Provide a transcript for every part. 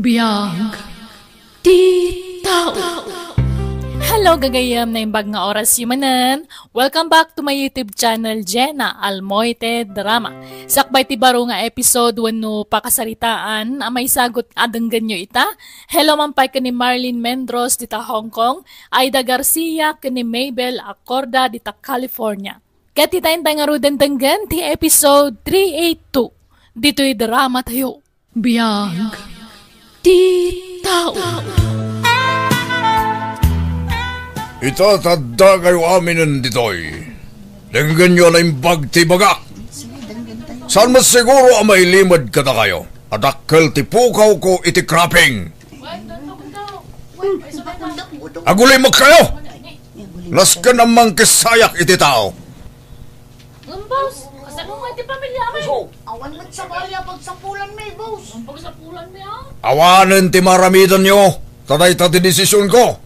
Biyag ti tao. Hello gagayam na imbag nga oras yumanan. Welcome back to my YouTube channel, Jenna Almoite Drama. Sakbay ti baro nga episode wano pakasaritaan may sagot adenggan nyo ita. Hello mampay ka ni Marlene Mendros dita Hong Kong, Aida Garcia ka ni Mabel Acorda dita California. Kat itayin tayo nga rudan tanggan ti episode 382. Dito'y drama tayo. Biyag ti tao. Ita tadda kayo amin ditoy. Denggan nyo na imbag ti bagak. Saan mas siguro ang may limad ka na kayo? Adakkel ti pukaw ko iti kraping. Agulay mag kayo! Las ka namang kisayak iti tao. Boss, kasan mo nga iti pamilya may? Awan mat sa balya pagsapulan may, boss. Ang pagsapulan may ha? Awanin ti maramitan nyo. Tatay ti desisyon ko.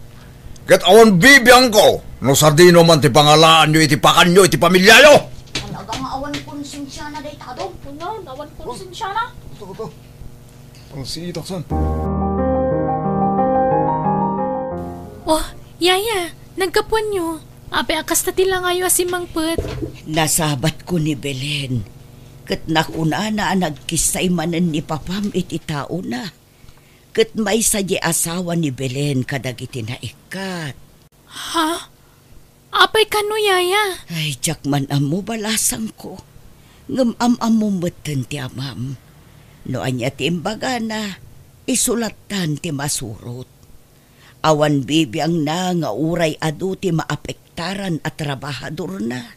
Ket awan bibiyang ko. No sardino man ti pangalaan nyo iti pakan nyo iti pamilya nyo. Talaga nga awan konsensya na day tado. Puno, awan konsensya na. Ito. Ang sitaksan. Oh, yaya, nagkapuan nyo. Ape akas na tila ngayon asimang put. Nasabat ko ni Belen. Ket nakuna na nagkisay manan ni papam iti tao na. Ket may sadya asawa ni Belen kadag iti naikat. Ha? Apay kano yaya? Ay, jak man amo balasang ko. Ngam amo meten ti amam. No anya ti imbaga na isulatan ti masurot. Awan bibiyang na nga uray adu ti maapektaran at trabahador na.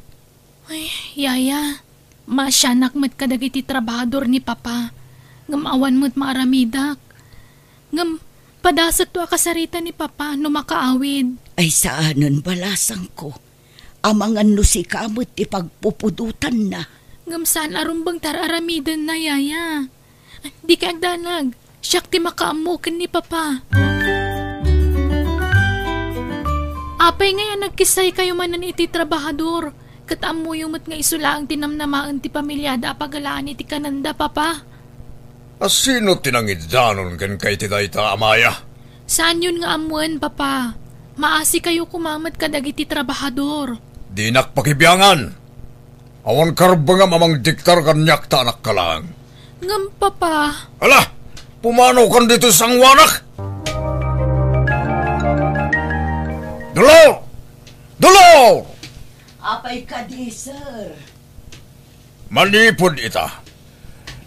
Ay, yaya, masyanak mo't kadag iti trabahador ni papa. Ngam awan mo't maaramidak. Ngam, padasat to akasarita ni papa no makaawid. Ay saanon balasang ko. Amangan no si kamot ti pagpupudutan na. Ngam saan arumbang tararamidan na yaya. Di ka agdanag, siyak ti makaamukin ni papa. Apay ngayon nagkisay kayo manan iti trabahador. Kataam mo yung mat nga isula ang tinamnamaan ti pamilyada apagalaan iti kananda, papa. Asino tinangidanon kan kay ti dayta amaya? Saan yun nga amuan, papa? Maasi kayo kumamat kadag iti trabahador. Di nakpakibiyangan. Awan karbangam amang diktar kanyak ta anak ka lang. Ngam, papa. Ala! Pumanaw kan dito sang wanak! Dolor! Dolor! Apay ka di, sir. Manipod ita.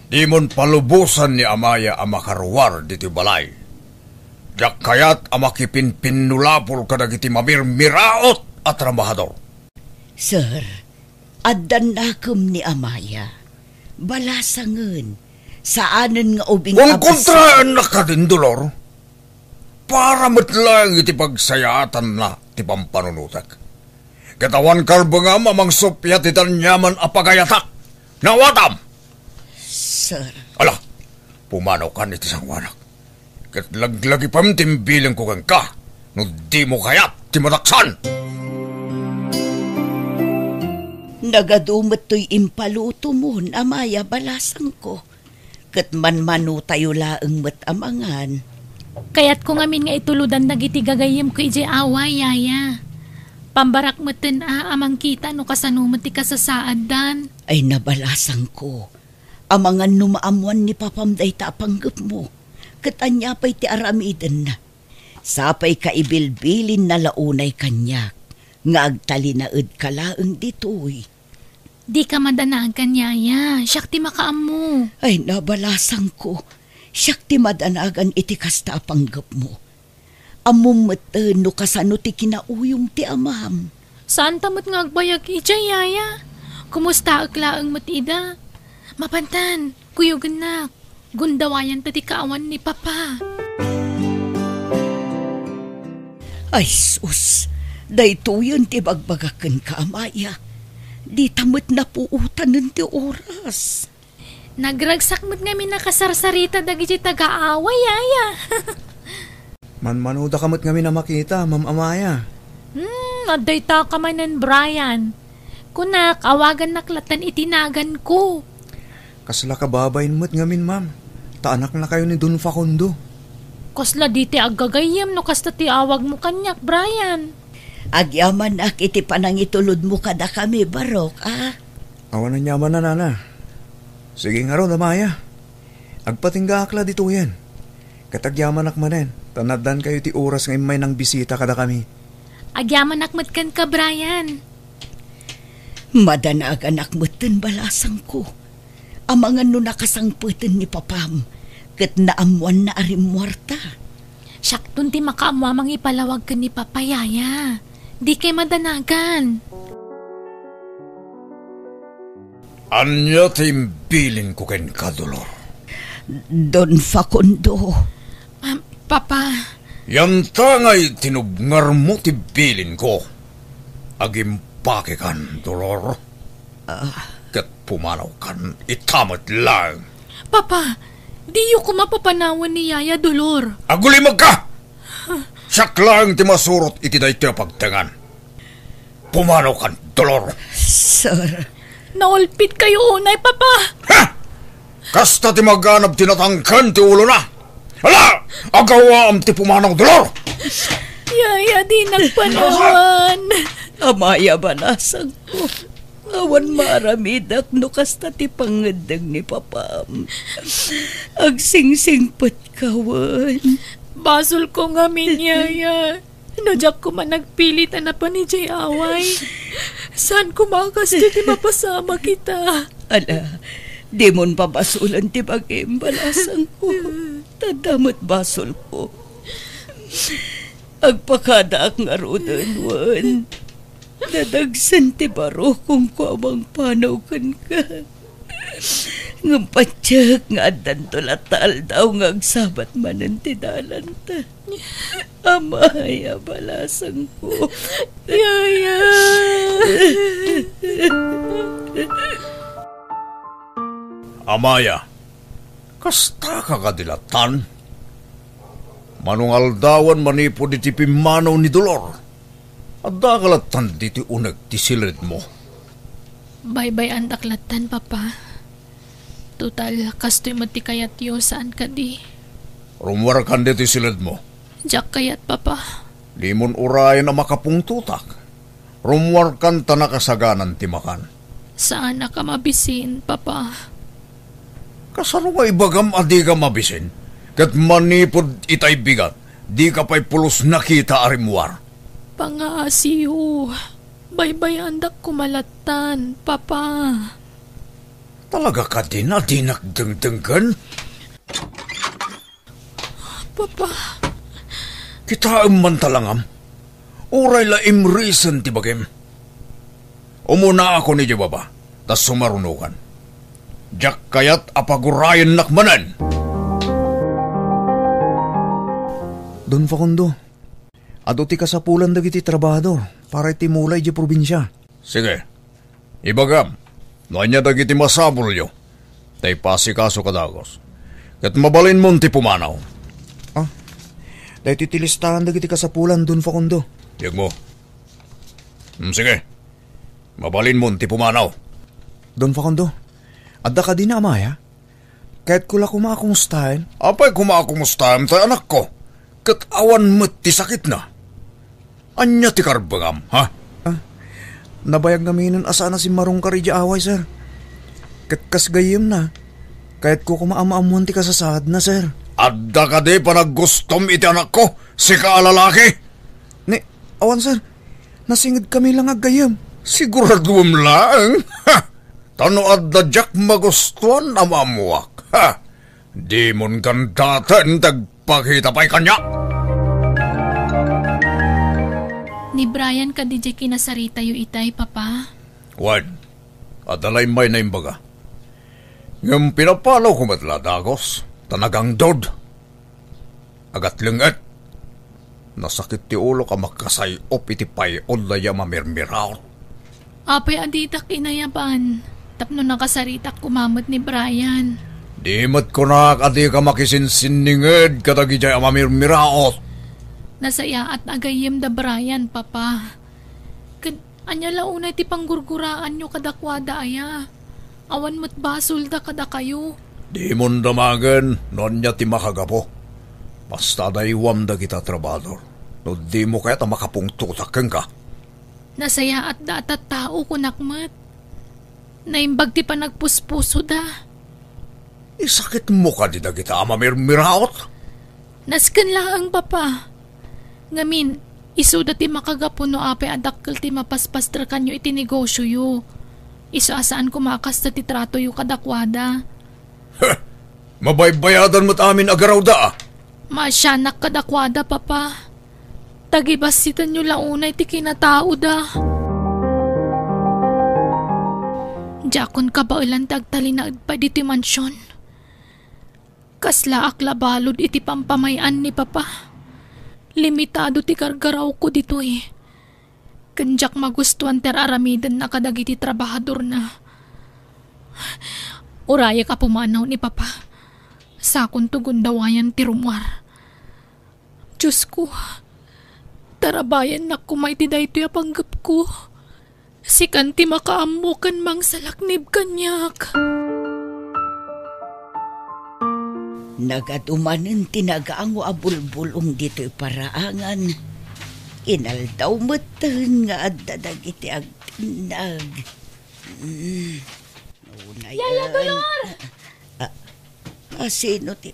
Di mon palubusan ni amaya ang makarwar dito balay. Yak kayat ang makipinpinulapol kadag iti mamirmiraot at trabahador. Sir, addan nakum ni amaya. Balasangan. Saanan nga ubing Kung kontraan na ka din, Dolor, para matlang iti pagsayatan na ti pampanunutak. Katawan karbangam amang sopya ti tanyaman apagayatak. Nawatam! Sir. Ala, pumanaw ka niti sang wanak. Kat laglagi pam timbilang ko kang ka, no di mo kayat ti mataksan. Nagadumot to'y impaluto mo, amaya balasang ko. Kat man tayo laeng matamangan. Kaya't kung amin nga ituludan nagiti gagayim ko iti away, yaya. Pambarak meten amang kita no kasanumot ti kasasaad dan. Ay nabalasang ko. Amangan numaamuan ni papamday ta panggap mo. Katanya pa'y ti aramiden na. Sapay kaibilbilin na launay kanyak. Nga agtalinaed ka laeng ditoy. Di ka madanagan, yaya. Siyak ti makaamu. Ay nabalasang ko. Siyak ti madanagan iti kasta panggap mo. Amum no kasano ti kinauyong ti amam. Saan tamot nga agbayag ija, yaya? Kumusta aglaang matida? Mapantan, kuyugan na. Gundawayan ta ti kaawan ni papa. Ay sus, dayto yun ti bagbagakan ka amaya. Di tamot na puutan nun ti oras. Nagragsak mo't nga minakasarsarita dagiti taga-away, yaya. Manmanuda kamot nga minamakita, Ma'am Amaya. Aday ta ka manan, Brian. Kunak, awagan naklatan itinagan ko. Kasla kababayin mo't ngamin, ma'am. Taanak na kayo ni Don Facundo. Kasla di ti aggagayam no kasta ti awag mo kanyak, Brian. Agyaman ak iti panang itulod mo kada kami, Barok, ah? Awan na nyaman na, nana. Sige nga ron, Amaya. Agpatingga akla dito yan. Katagyaman akmanen. Tanadan kayo ti oras ngayon may nang bisita kada kami. Agyaman akmatkan ka, Brian. Madanag anak moten balasang ko. Amangan no nakasangputin ni papam. Kat naamuan na arimwarta. Syaktun ti makaamwamang ipalawag ka ni Papayaya. Di kay madanagan. Anya timbilin ko ken kadulor. Don Facundo. Papa. Yan tangay tinubngar mo tibilin ko. Agimpake kan, Dolor. Kat pumanaw kan, itamat lang. Papa, di ko mapapanawan ni Yaya Dolor. Agulimag ka! Siyak lang ti masurot iti day ti pagtangan. Pumanaw kan, Dolor. Sir. Naulpit kayo unay, Papa. Ha! Kasta ti maganap tinatangkan ti ulo na. Hala! Agawa am ti pumanaw, Dolor. Yaya, di nagpanawan. Amaya balasang ko. Awan maramidak no kasta ti pangadag ni papam. Agsingsingpat kawan. Basol ko nga min, Yaya. Nadyak ko man nagpilit na pa ni Jay Away. Saan kumakas di mapasama kita? Ala, di mon pabasulan ti bagim balasang ko. Tadamot basol ko. Agpakada nga rodan, Juan. Nadagsan ti baro kung kuamang panaw kan ka. Ngampatyak nga adan tulatal daw nga agsabat manan ti dalan ta. Amaya balasang ko. Yaya! Amaya, kasta ka kadilatan. Manungal dawan manipo di ti pimanaw ni Dolor. At dakalatan di ti unag ti silid mo. Bye-bye ang daklatan, Papa. Total, kastoy mo ti kayat yo saan ka di. Rumwar kan di ti silid mo. Diyak kayat, Papa. Di mon urayan na makapungtutak. Rumwar kan tanakasaganan ti makan. Saan na ka mabisin, Papa? Kasano ba ibagam adi ka mabisin? Kat manipod itay bigat, di ka pa'y pulos nakita arimwar. Pangaasiyo. Bye-bye andak kumalatan, Papa. Talaga ka din na di nagdengdenggan? Papa. Kita man talangam. Uray la imreason ti bagim. Umuna ako ni Jibaba, tas sumarunukan. Diyak kayat apagurayan nakmanan. Don Facundo, ato ti kasapulan dagiti trabador para iti mulay di probinsya. Sige, ibagam, noanya dagiti masabol yo. Tay pasikaso kadagos. Kat mabalin mo ti pumanaw. Ah, dahil titilistahan dagiti kasapulan, Don Facundo. Yag mo. Sige, mabalin mo ti pumanaw. Don Facundo, adda ka din na, Amaya? Kahit kula kumakumustahin. Apay kumakumustahin tayo anak ko. Kat awan mo't ti sakit na. Anya ti karbagam, ha? Nabayag namin asa na si Marong Karidya Away, sir. Kat kasgayim na. Kahit ko kumaamaamuan ti kasasad na, sir. Adda ka di pa naggustom iti anak ko, si kaalalaki. Ni, awan, sir. Nasingid kami lang agayam. Siguraduam lang, ha? Tano adda jak magustuhan amamuak, ha? Di mon gandatan tagpakita pa'y kanya. Ni Brian ka di jay kinasarita yu itay, Papa. Wan, adalay may na imbaga. Ngam pinapalaw ko matladagos, tanagang dod. Agat lingat. Nasakit ti ulo ka makasayop iti pay o laya mamirmiraw. Apay aditak inayaban. Tapno nakasaritak kumamot ni Brian. Di mat ko na adi ka makisinsininged katagi jay amamirmiraot. Nasaya at agayim da Brian, Papa. Anya launay ti panggurguraan nyo kadakwada aya. Awan mo't basol da kada kayo. Di mon damagan, non niya ti makagapo. Basta daiwam da kita trabador. No di mo kaya ta makapungtutakan ka. Nasaya at datat tao ko nakmat. Naimbag ti pa nagpuspuso da. Isakit mo ka di da kita amamirmiraot. Nasken lang papa. Ngamin, iso da ti makagapo no ape adakkel ti mapaspastra kanyo iti negosyo yu. Iso asaan kumakas ta ti trato yu kadakwada. Mabaybayadan mo't amin agaraw da. Masyanak kadakwada papa. Tagibasitan nyo launay ti kinatao da. Jakon kabailan tagtalinaad pa diti mansyon. Kasla akla balod iti pampamayan ni papa. Limitado ti kargaraw ko dito eh. Kanjak magustuhan ter aramidan na kadagiti trabahador na. Uraya ka pumanaw ni papa. Sakon tugon dawayan ti rumwar. Diyos ko, tarabayan na kumay ti dayto panggap ko. Si kanti makaammo kan mang salaknib kanyak. Nagadumanen tinagaango abulbulong dito'y paraangan. Inaldaw matan nga addadag iti agtinag. Yaya Dolor! Sino ti...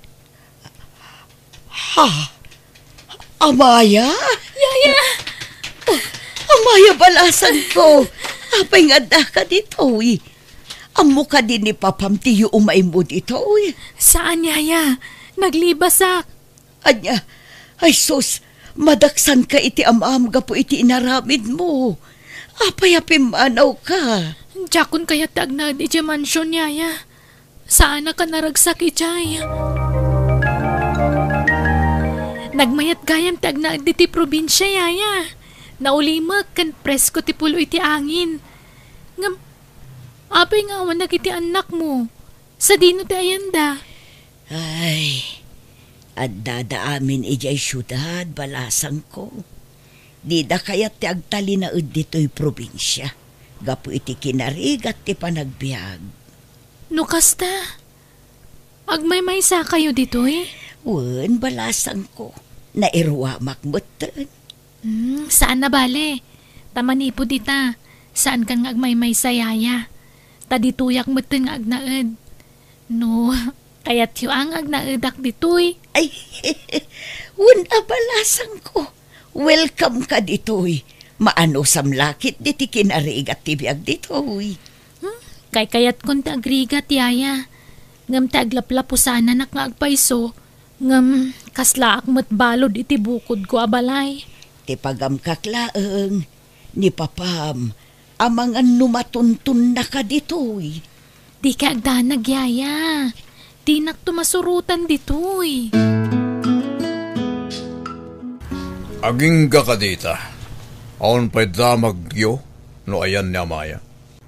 Ha? Amaya? Yaya! Amaya balasan ko. Apay nga da ka dito eh. Amo ka din ni papam tiyo umay mo dito eh. Saan, Yaya? Naglibasak. Anya, ay sus, madaksan ka iti amam ga po iti inaramid mo. Apay apimanaw ka. Jakon kaya tag na di dya mansyon, Yaya. Saan na ka naragsak ijay? Nagmayat gayam tag na di ti probinsya, Yaya. Naulimak kan presko ti pulo iti angin. Ngam, apay nga awan nagiti anak mo. Sa dino ti ayanda. Ay, at dadaamin ijay syudad, balasang ko. Di da kaya ti agtali na dito'y probinsya. Gapu iti kinarigat ti panagbiag. No kasta, agmay-maysa kayo dito eh. Wen, balasang ko. Nairwa makmutan. Saan na bale? Tamanipo dita. Saan kang agmay-maysa, Yaya? Tadituyak mutan nga agnaed. No, kaya't yu ang agnaadak ditoy. Ay, wen abalasang ko. Welcome ka ditoy. Maano samlakit diti kinarigat ti biag ditoy. Kay kayat kon ta agrigat, Yaya. Ngam ta aglaplapo sana nak nga agpaiso. Ngam kasla akmat balod iti bukod ko abalay. Ti pagam kaklaeng ni papam. Amangan numatuntun na ka ditoy. Di ka agdanag, Yaya. Di nak tumasurutan ditoy. Aging ka dita. Aon pa'y damagyo no ayan ni Amaya.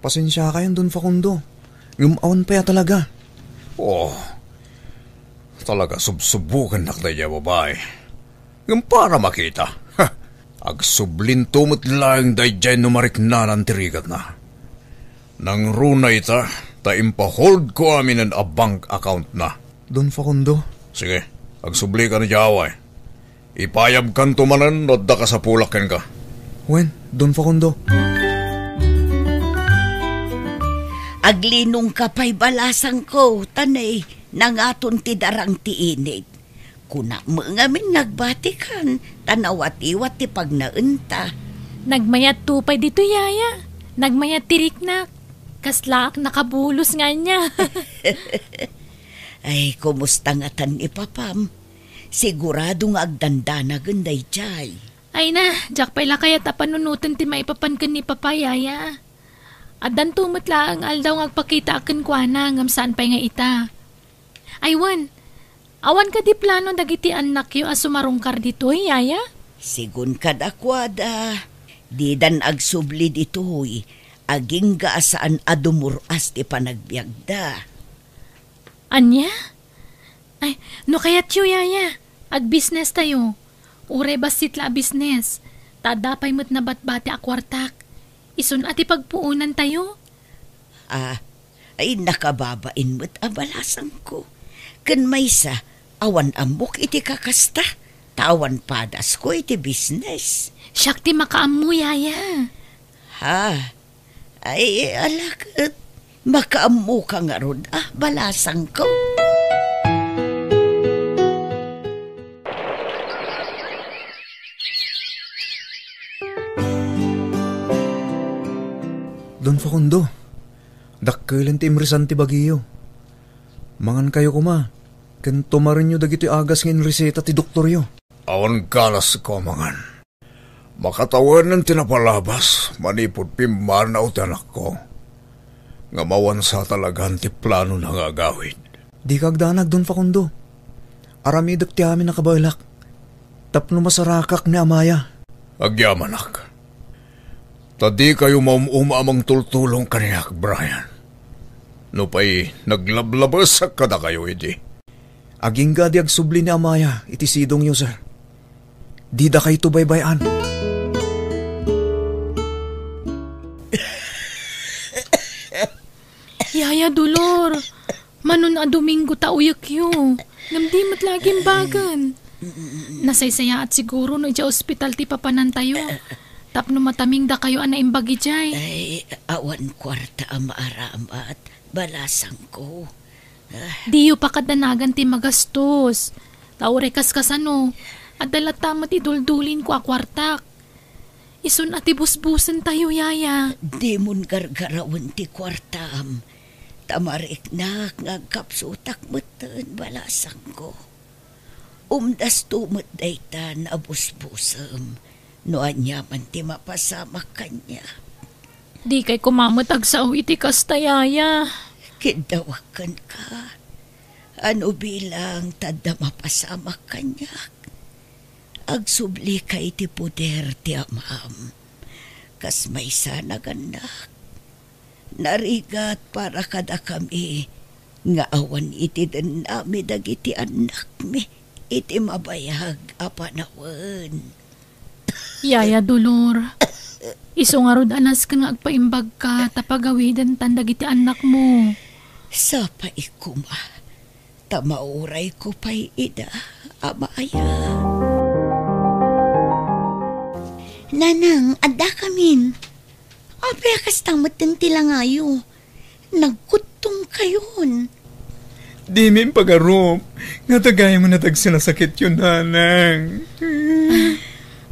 Pasensya kayan dun, Facundo. Yung awan pa ya talaga. Oh, talaga subsubukan na kaya babae. Yung para makita. Agsublin tumot lang day dyan numarik na ng tirigat na. Nang runa ita, ta impahold ko amin ang bank account na. Don, Facundo. Sige, agsubli ka na jaway. Ipayab kan tumanan, nodda ka sa pulakin ka. Wen, Don Facundo. Aglinong kapay balasang ko, tanay, nangaton ti darang ti inig. Kuna mo ngamin nagbatikan, tanawat-iwat ti pagnaunta. Nagmayat tupay dito, Yaya. Nagmayat tiriknak. Kaslaak nakabulos nga niya. Ay, kumusta nga tan ni papam? Sigurado nga agdanda na ganday jay. Ay na, jak pala kaya tapanunutan ti maipapan ka ni Papa, Yaya. Adan tumutla ang aldaw nga agpakita akin kwa na ngam saan pa'y nga ita. Aywan, awan ka di plano dagiti anak yu asumarungkar dito, Yaya? Sigun kadakwada, di dan agsubli ditoy, aging gaasaan adumuras ti panagbiagda. Anya? Ay, no kayat yu, Yaya, ag-business tayo. Ure basit la business, tadapay mo't nabatbati akwartak. Isun ati pagpuunan tayo? Ay nakababain mo't abalasang ko. Kan maysa, Awan ambok iti kakasta. Tawan padas ko iti business. Siyak ti makaamu, yaya. Ha? Ay, alakot. Makaamu ka nga ron. Balasang ko. Don Facundo, dakkelan ti imresan ti Baguio. Mangan kayo kuma, ken tumarin nyo dagiti agas ngin reseta ti doktoryo. Awan galas ko mangan. Makatawan ng tinapalabas, manipod pimar na utanak ko. Nga mawan sa talagang ti plano na gagawin. Di kagdanag Don Facundo. Aramidak ti amin nakabailak. Tapno masarakak ni Amaya. Agyamanak. Tadi kayo amang tultulong kaniyak, Brian. No pa'y naglablabas sa kada kayo, iti. Aging gadi agsubli ni Amaya, iti sidong yo, sir. Di da kayo tubaybayan. Yaya Dolor, manon a Domingo tauyak yo. Namdimot laging bagan. Nasaysaya at siguro no ija ospital ti papanan tayo. Tapno mataming da kayo ana imbagi jay. Ay, awan kwarta amaaramat. Balasang ko. Diyo pa kadanagan ti magastos. Taurekas kasano. At dalatama ti duldulin ko akwartak. Isun at ibusbusan tayo, yaya. Di mon gargarawan ti kwartam. Tamarik na ngagkapsutak matan balasang ko. Umdas tumot daytan abusbusam. Noan niya man ti mapasama kanya. Di kay kumamatag sa iti kasta, yaya. Kidawakan ka. Ano bilang tada mapasama kanya. Agsubli ka iti poder ti amam. Kas may sana ganak. Narigat para kada kami. Nga awan iti den nami dagiti anak mi. Iti mabayag apanawan. Yaya Dolor, iso nga rod anas ka nga agpaimbag ka tapagawidan tandag iti anak mo. Sa paikuma, tamauray ko pa'y ida, Amaya. Nanang, adda kamin. Apya kastamot ng tilangayo. Nagkutong kayon. Di min pagarom. Nga tagay mo natag sinasakit yun, nanang.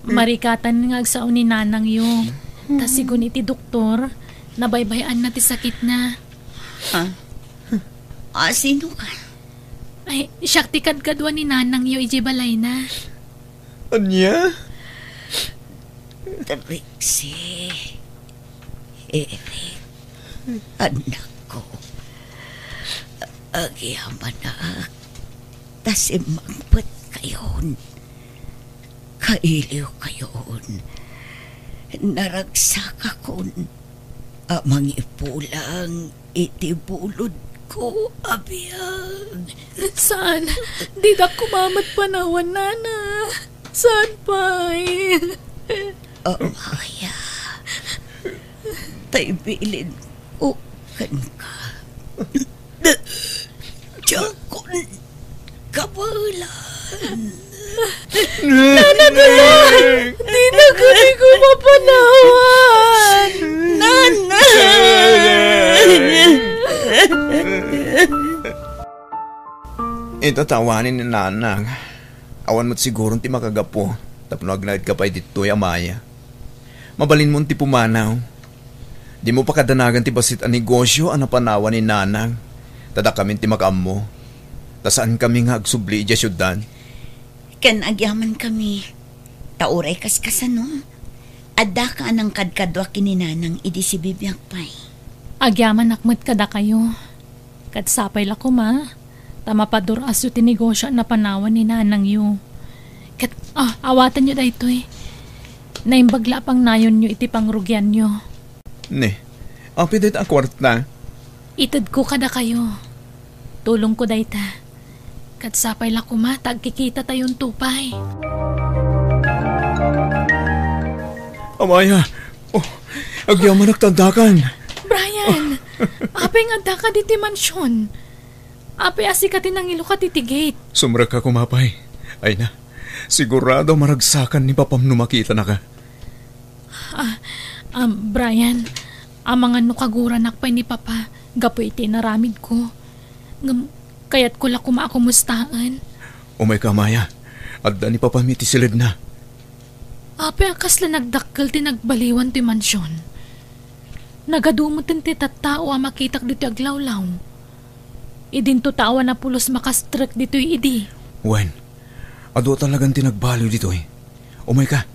Marikatan nga agsaon ni nanang yo. Tas sigun iti doktor, nabaybayan na ti sakit na. Sino ka? Ay, siyak ti kadkadwa ni nanang yo iji balay na. Anya? Trixie. Eric. Anak ko. Agyaman na. Tas imangpet kayon. Kailiw kayon. Naragsak akon. Amang ipulang iti bulod ko, abiyang. Saan? Di da kumamat panawan, nana. Saan pa Amaya. Taybilin ko kan ka. Jakon kabalan. Nana Dolor! Di na kami ko mapanawan! Nana! Ito tawanin ni nanang. Awan mo't siguro ti makagapo. Tapno agnaid ka pa'y dito, Amaya. Mabalin mo ti pumanaw. Di mo pa kadanagan ti basit ang negosyo ang napanawan ni nanang. Tada kami ti makamo. Tasaan kami nga agsubli iya syuddan. Ken agyaman kami. Tauray kaskasano. Adda ka anang kadkadwa kininanang idi si bibiyang pay. Agyaman nakmat kada kayo. Katsapay la ko ma. Tamapadur aso ti negosyo na panawan ni nanang yu. Kat, awatan nyo da ito Naimbagla pang nayon nyo iti pangrugyan nyo. Ne, apidit ang kwarta. Itad ko kada kayo. Tulong ko dayta. Katsapay la ko ma, tagkikita tayong tupay. Amaya, agyaman nagtandakan. Brian, apay nga da ka diti mansyon. Apay asikatin ang ilo ka titigate. Sumra ka kumapay. Ay na, sigurado maragsakan ni papam no makita na ka. Brian, mga nukaguran akpay ni Papa, gapoy tinaramid ko. Kaya't ko la kumakumustaan. Umay ka, Maya. Adda ni papam iti silid na. Apay akas la nagdakkel tinagbaliwan ti mansyon. Nagadumot ti tattao makitak dito aglawlaw. Idinto tawa na pulos makastrek dito idi. Wen, ado talagang tinagbaliw dito eh. Umay ka.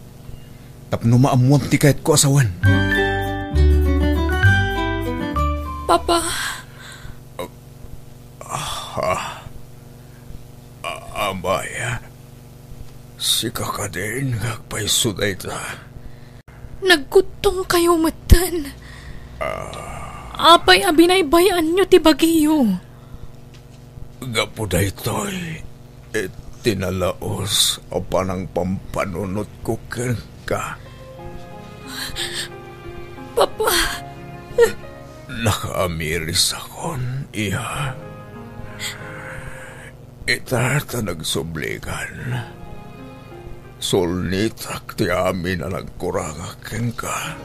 Tapno maamuan ti kahit ko asawan. Papa. Amaya, si kakadin kagpaisuday ta. Nagkutong kayo matan. Apay abinaybayan nyo ti bagiyo. Gapuday to'y tinalaos o panang pampanunot ko ka. Papa. Nakaamiris akon, iha. Itata nagsubligan. Sulnitak ti amin na nagkurangakin ka.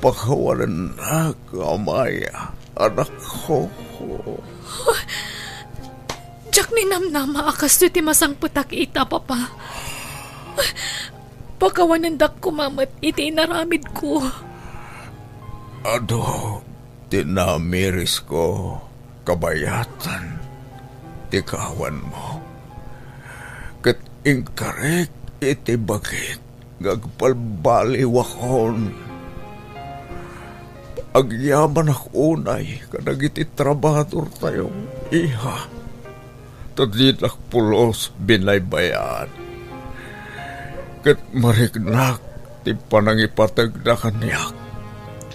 Pakawalan na kamaya, anak ko. Jack ni namnama akas ti masang putak ita, Papa. Pakawanandak kumamat iti inaramid ko. Ado, tinamiris ko kabayatan. Tikawan mo. Kat ingkarek iti bakit gagpalbaliwakon. Agyaman unay kadag iti trabador tayo, iha. Tadlinak pulos binaybayan. Kat marignak ti panangipatag na kanyak.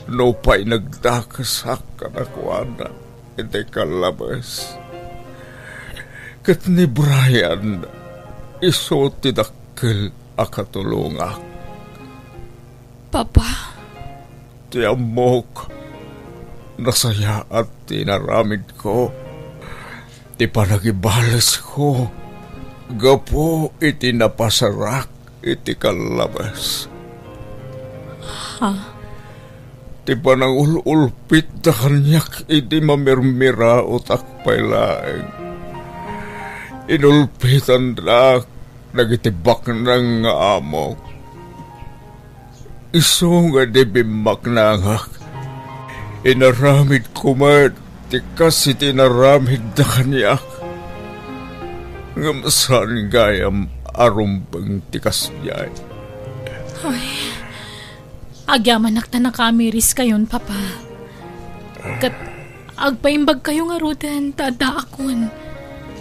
No pa'y nagdakasak kanakwana iti kalabas. Kat ni Brian iso ti dakkel akatulungak. Papa. Ti amok nasaya at tinaramid ko. Ti panagibales ko. Gapo iti napasarak iti kalabas. Ha? Ti panang ulpit na kanyak iti mamirmira o takpay laeng. Inulpitan na nagitibak ng amok. Iso nga di bimak nangak. Inaramid kumat, tikas itinaramid na kanyak. Ngamasan gayam arumbang tikas niya. Ay, agyamanak na nakamiris kayon, Papa. Kat agpaimbag kayo nga rudan, tada akon.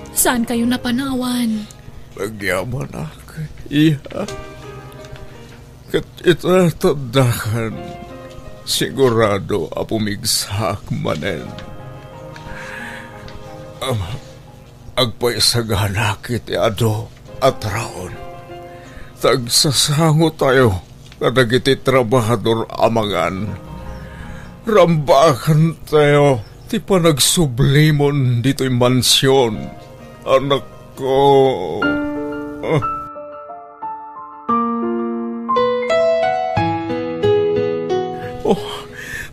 Saan kayo napanawan? Agyamanak, iha. Kat itatadakan, sigurado apumigsak manen. Agpaisaganak iti ado at raon. Tagsasango tayo kadag iti trabahador amangan. Rambakan tayo ti panagsublimon dito'y mansyon. Anak ko.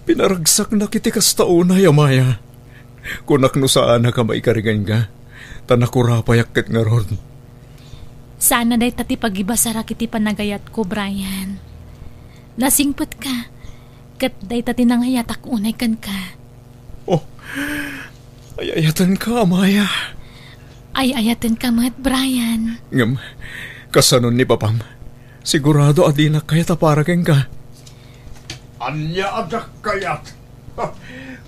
Pinaragsak na kiti kastaunay, Amaya. Kunak no saan na ka maikarigan ka, tanakurapayak ket nga ron. Sana day tati pagibasara kiti panagayat ko, Brian. Nasingput ka, kat day tati nangayatak unay kan ka. Ayayatan ka, Amaya. Ayayatan ka mat, Brian. Ngam, kasanon ni Papam, sigurado adina kaya taparagan ka. Anya adak kayat.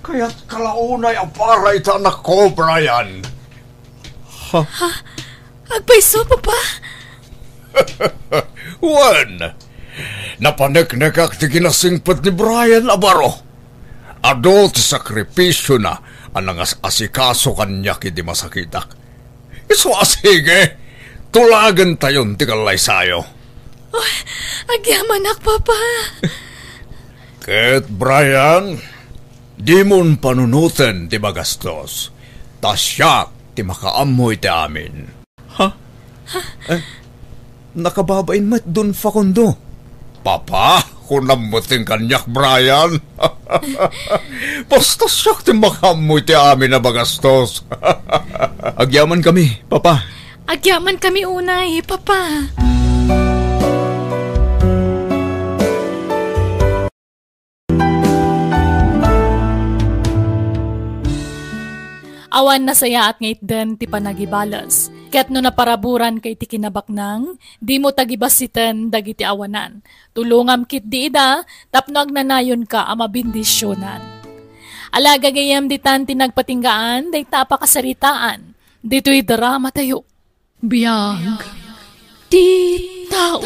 Kayat kalaunay ang paray ta anak ko, Brian. Ha? Agpaiso, Papa? Wan! Napaneknekak ti ginasingpat ni Brian Abaro. Ado ti sakripisyo na ang asikaso kanya kiti masakitak. Iso asige, tulagan tayon ti kalay sayo. Oh, agyamanak, Papa. Ket Brian, di mon panunutan ti magastos. Tasya ti makaamoy ti amin. Ha? Nakababain mat dun Facundo. Papa, kunam mo ting kanyak, Brian. Basta siya ti makaamoy ti amin na bagastos. Agyaman kami, Papa. Agyaman kami unay, Papa. Awan na saya at ngait den ti panagibalas. Ket no naparaburan kay ti kinabaknang, di mo tagibasitan dagiti awanan. Tulungam kit di ida, tapno agnanayon ka ama bindisyonan. Alaga gayam ditan tinagpatinggaan, day tapakasaritaan. Dito'y drama tayo. Biyag. Di tao.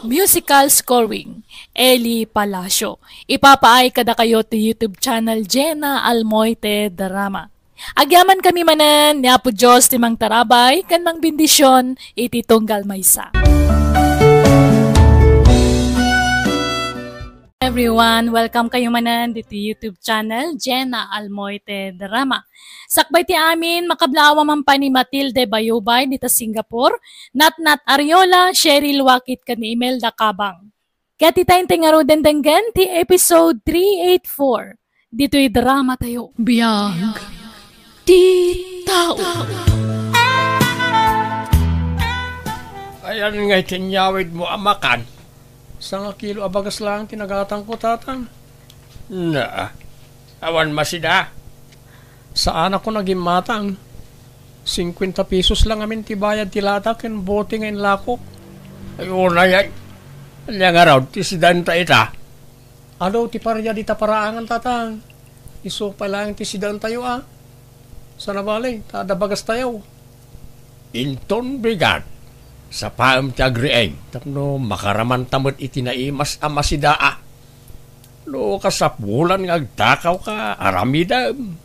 Musical scoring, Eli Palacio. Ipapaay kada kayo ti YouTube channel Jenna Almoite Drama. Agyaman kami manan, niya po Diyos timang tarabay, kan mang bindisyon, iti tunggal maysa. Everyone, welcome kayo manan dito YouTube channel, Jenna Almoite Drama. Sakbay ti amin, makablawa man pa ni Matilde Bayubay dito Singapore, Nat Ariola, Cheryl Wakit kan ni Imelda Kabang. Kaya ti tayong tingaro dendenggan, ti episode 384. Dito'y drama tayo. Biyag. Di tao. Ayan nga itinyawid mo amakan. Isang kilo abagas lang tinagatang ko tatan. Na, awan masida. Saan ako naging matang? 50 pesos lang amin tibayad tilatak and bote ngayon lakok. Ayun na yan. Alyang araw, tisidan ta ita. Alo, ti parya di ta paraangan tatang. Iso pa lang tisidan tayo Sana balay, tada bagas tayo. Inton bigat. Sa paam ti agrieng. Tapno makaraman tamot itinaimas amasidaa. No kasapulan nga agtakaw ka, aramidam.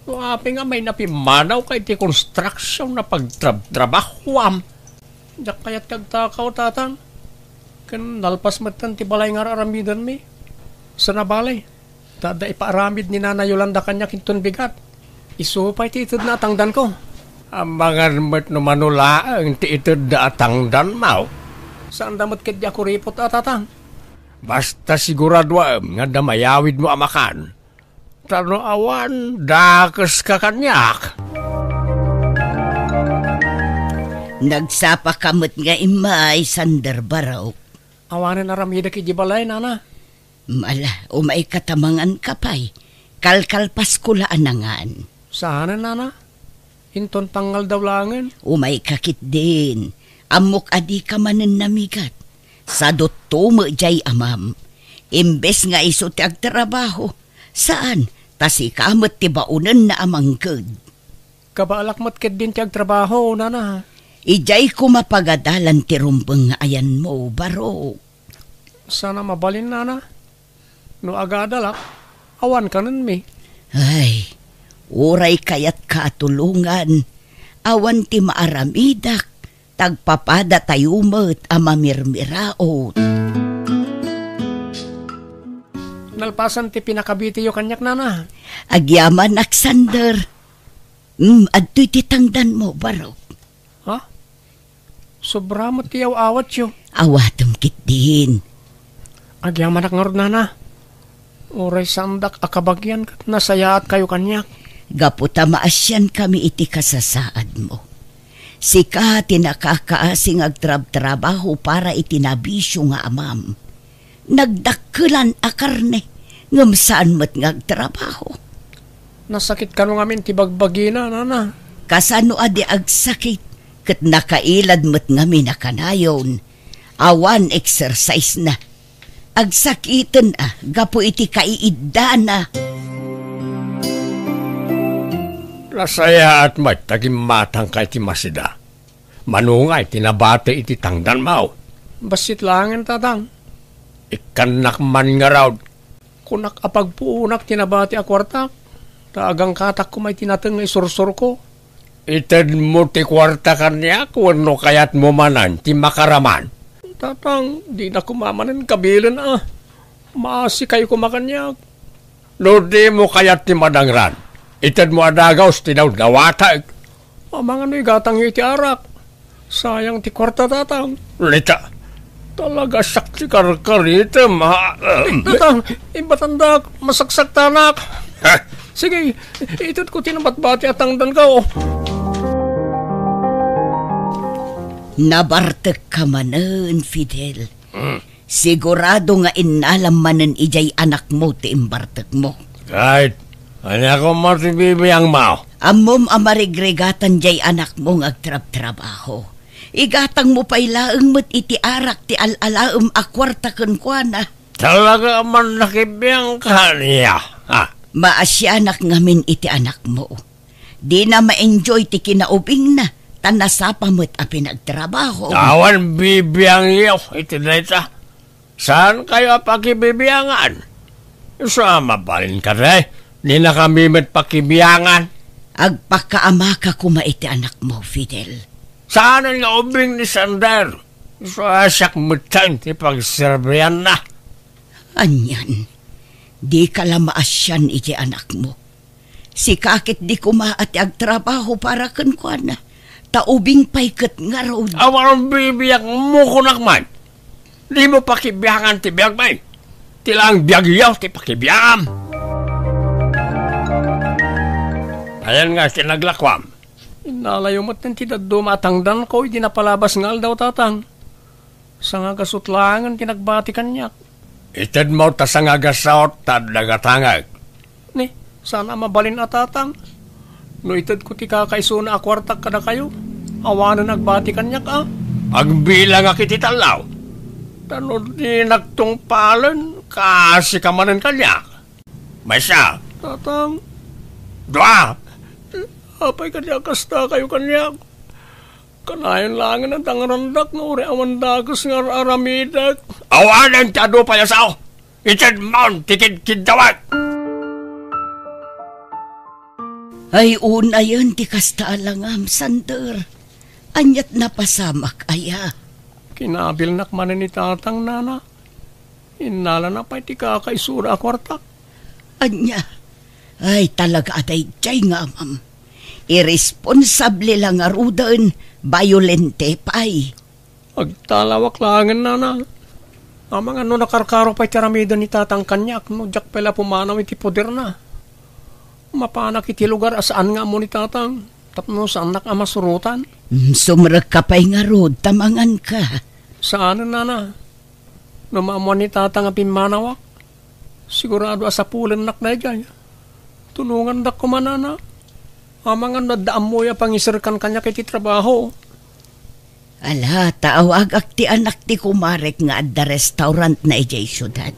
No aping nga may napimanaw ka iti construction na pagtrabahuam. Diyak kaya't kagtakaw tatang. Kan nalpas matan ti balay nga aramidan mi. Sana balay, tada ipaaramid ni Nana Yolanda kanya kinton bigat. Isupay ti itod na atangdan ko. Ambangan mo't no manulaang ti itod na atangdan mau. Saan damot ket di ako ripot atatang? Basta siguradwa nga damayawid mo amakan. Tano awan, dakes ka kanyak. Nagsapa kamot nga imay sandar baraw. Awanan na ramida ki di balay, Nana. Mala, umay katamangan kapay. Kalkalpas kulaan nangan. Saan, Nana? Hinton tangal daw langan. Umay kakit din. Amok adi ka manen namigat. Sa dotumo jay amam. Imbes nga iso ti agtrabaho. Saan? Tasi kamot ti baunan na amangkod. Kabaalak matket din ti agtrabaho, Nana. Ijay ko mapagadalan ti rumbeng nga ayan mo, baro. Sana mabalin, Nana. No agadalak, awan ka nun mi. Ay, uray kayat katulungan. Awan ti maaramidak. Tagpapada tayo mo't amamirmiraot. Nalpasan ti pinakabiti yo kanyak, Nana. Agyaman Alexander. Adto'y titangdan mo, baro. Ha? Sobra mo tiyaw awat yo. Awatom kit din. Agyaman ak ngarod, Nana. Uray sandak akabagyan kat nasayaat kayo kanyak. Gaputa maasyan kami iti kasasaad mo. Sika tinakakaasing agtrab-trabaho para itinabisyo nga amam. Nagdakkelan a karne, ngam saan mo't ngagtrabaho. Nasakit ka nung amin tibagbagina, Nana. Kasano adi agsakit, kat nakailad mo't ngami nakanayon. Awan exercise na. Agsakitan gapo iti kaiidda na. Lasaya at mat, taging matang ka iti masida. Manungay, tinabate iti tangdan mau. Basit langan tatang. Ikanak man nga raw. Kunak apagpuunak tinabate akwartak. Taagang katak ko may tinatang nga isursur ko. Ited mo ti kwarta kanya kung no kayat mo manan ti makaraman. Tatang, di na kumamanan kabilan Maasi kayo kumakanyak. No di mo kayat ti madangran. Itad mo adagaws, tinaw gawata. Mga no'y gatang iti arak. Sayang ti kwarta tatang. Lita, talaga sakti karkarita, ma. Tatang, ibatanda, masaksak tanak. Sige, itad ko tinabat-bati at tangdan ka, oh. Nabartek ka manen, Fidel. Sigurado nga inalam manen ijay anak mo ti imbartek mo. Kahit, ano ko matibibiyang mo? Amom amarigregatan jay anak mo ngagtrab-trabaho. Igatang mo pa ilaang mo't iti arak ti alalaam akwarta kenkwana. Talaga man nakibiyang ka niya, ha? Maasyanak ngamin iti anak mo. Di na ma-enjoy ti kinaubing na. Tanasapa mo't a pinagtrabaho. Awan bibiyang iyo, iti dita. Saan kayo pakibibiyangan? Sama pa rin ka rin. Di na kami met pakibiyangan. Agpakaama ka kuma iti anak mo, Fidel. Saan ang ubing ni Sander? Asak mutan ti pagserbiyan na. Anyan, di ka lamaasyan iti anak mo. Si kakit di kumaat agtrabaho para kenkwana. Taubing paikat nga raw. Awan bibiyak mo kunak man. Di mo pakibiyangan ti biyag man. Tilang biyag yaw ti pakibiyangan. Ayan nga, sinaglakwam. Inalayo mo't ng dumatangdan ko, hindi napalabas ngal daw tatang. Sa nga gasutlangan, tinagbati kanyak. Itad mo ta sa nga gasaot, tad nagatangag. Ni, sana mabalin at tatang. No itad ko ti kakaisuna akwartak kada kayo. Awanan nagbati kanyak, ah. Agbilang akiti talaw. Tanod ni nagtungpalan, kasi kamanan kanyak. May siya. Tatang, dua! Apay kanyak kasta kayo kanyak. Kanayan langin ang tangarandak nga uri awan dagas nga aramidak. Awanan tado pa yasaw. Itad maun tikid dawat. Ay unayan ti kasta alangam, Sander. Anyat napasamak aya. Kinabilnak man ni tatang nana. Inala na pa'y ti kakaisura akwartak. Anya, ay talaga atay jay nga amam. Irresponsable lang nga rudan, violente pa'y. Agtalawak langan nana. Amang ano nakarkaro pa'y tiramida ni tatang kanyak. No, jak pala pumanaw iti poder na. Mapanak iti lugar asaan nga mo ni tatang. Tapno saan nakamasurutan. Sumrag ka pa'y nga rod, tamangan ka. Saan nana? Namamuan ni tatang ang pimanawak. Sigurado asa pulan nak na dyan. Tulungan dak ko manana. Amangan na daam mo ya pangisirkan kanya kiti trabaho. Ala, taawag ti anak ti kumarek nga adda restaurant na ijay syudad.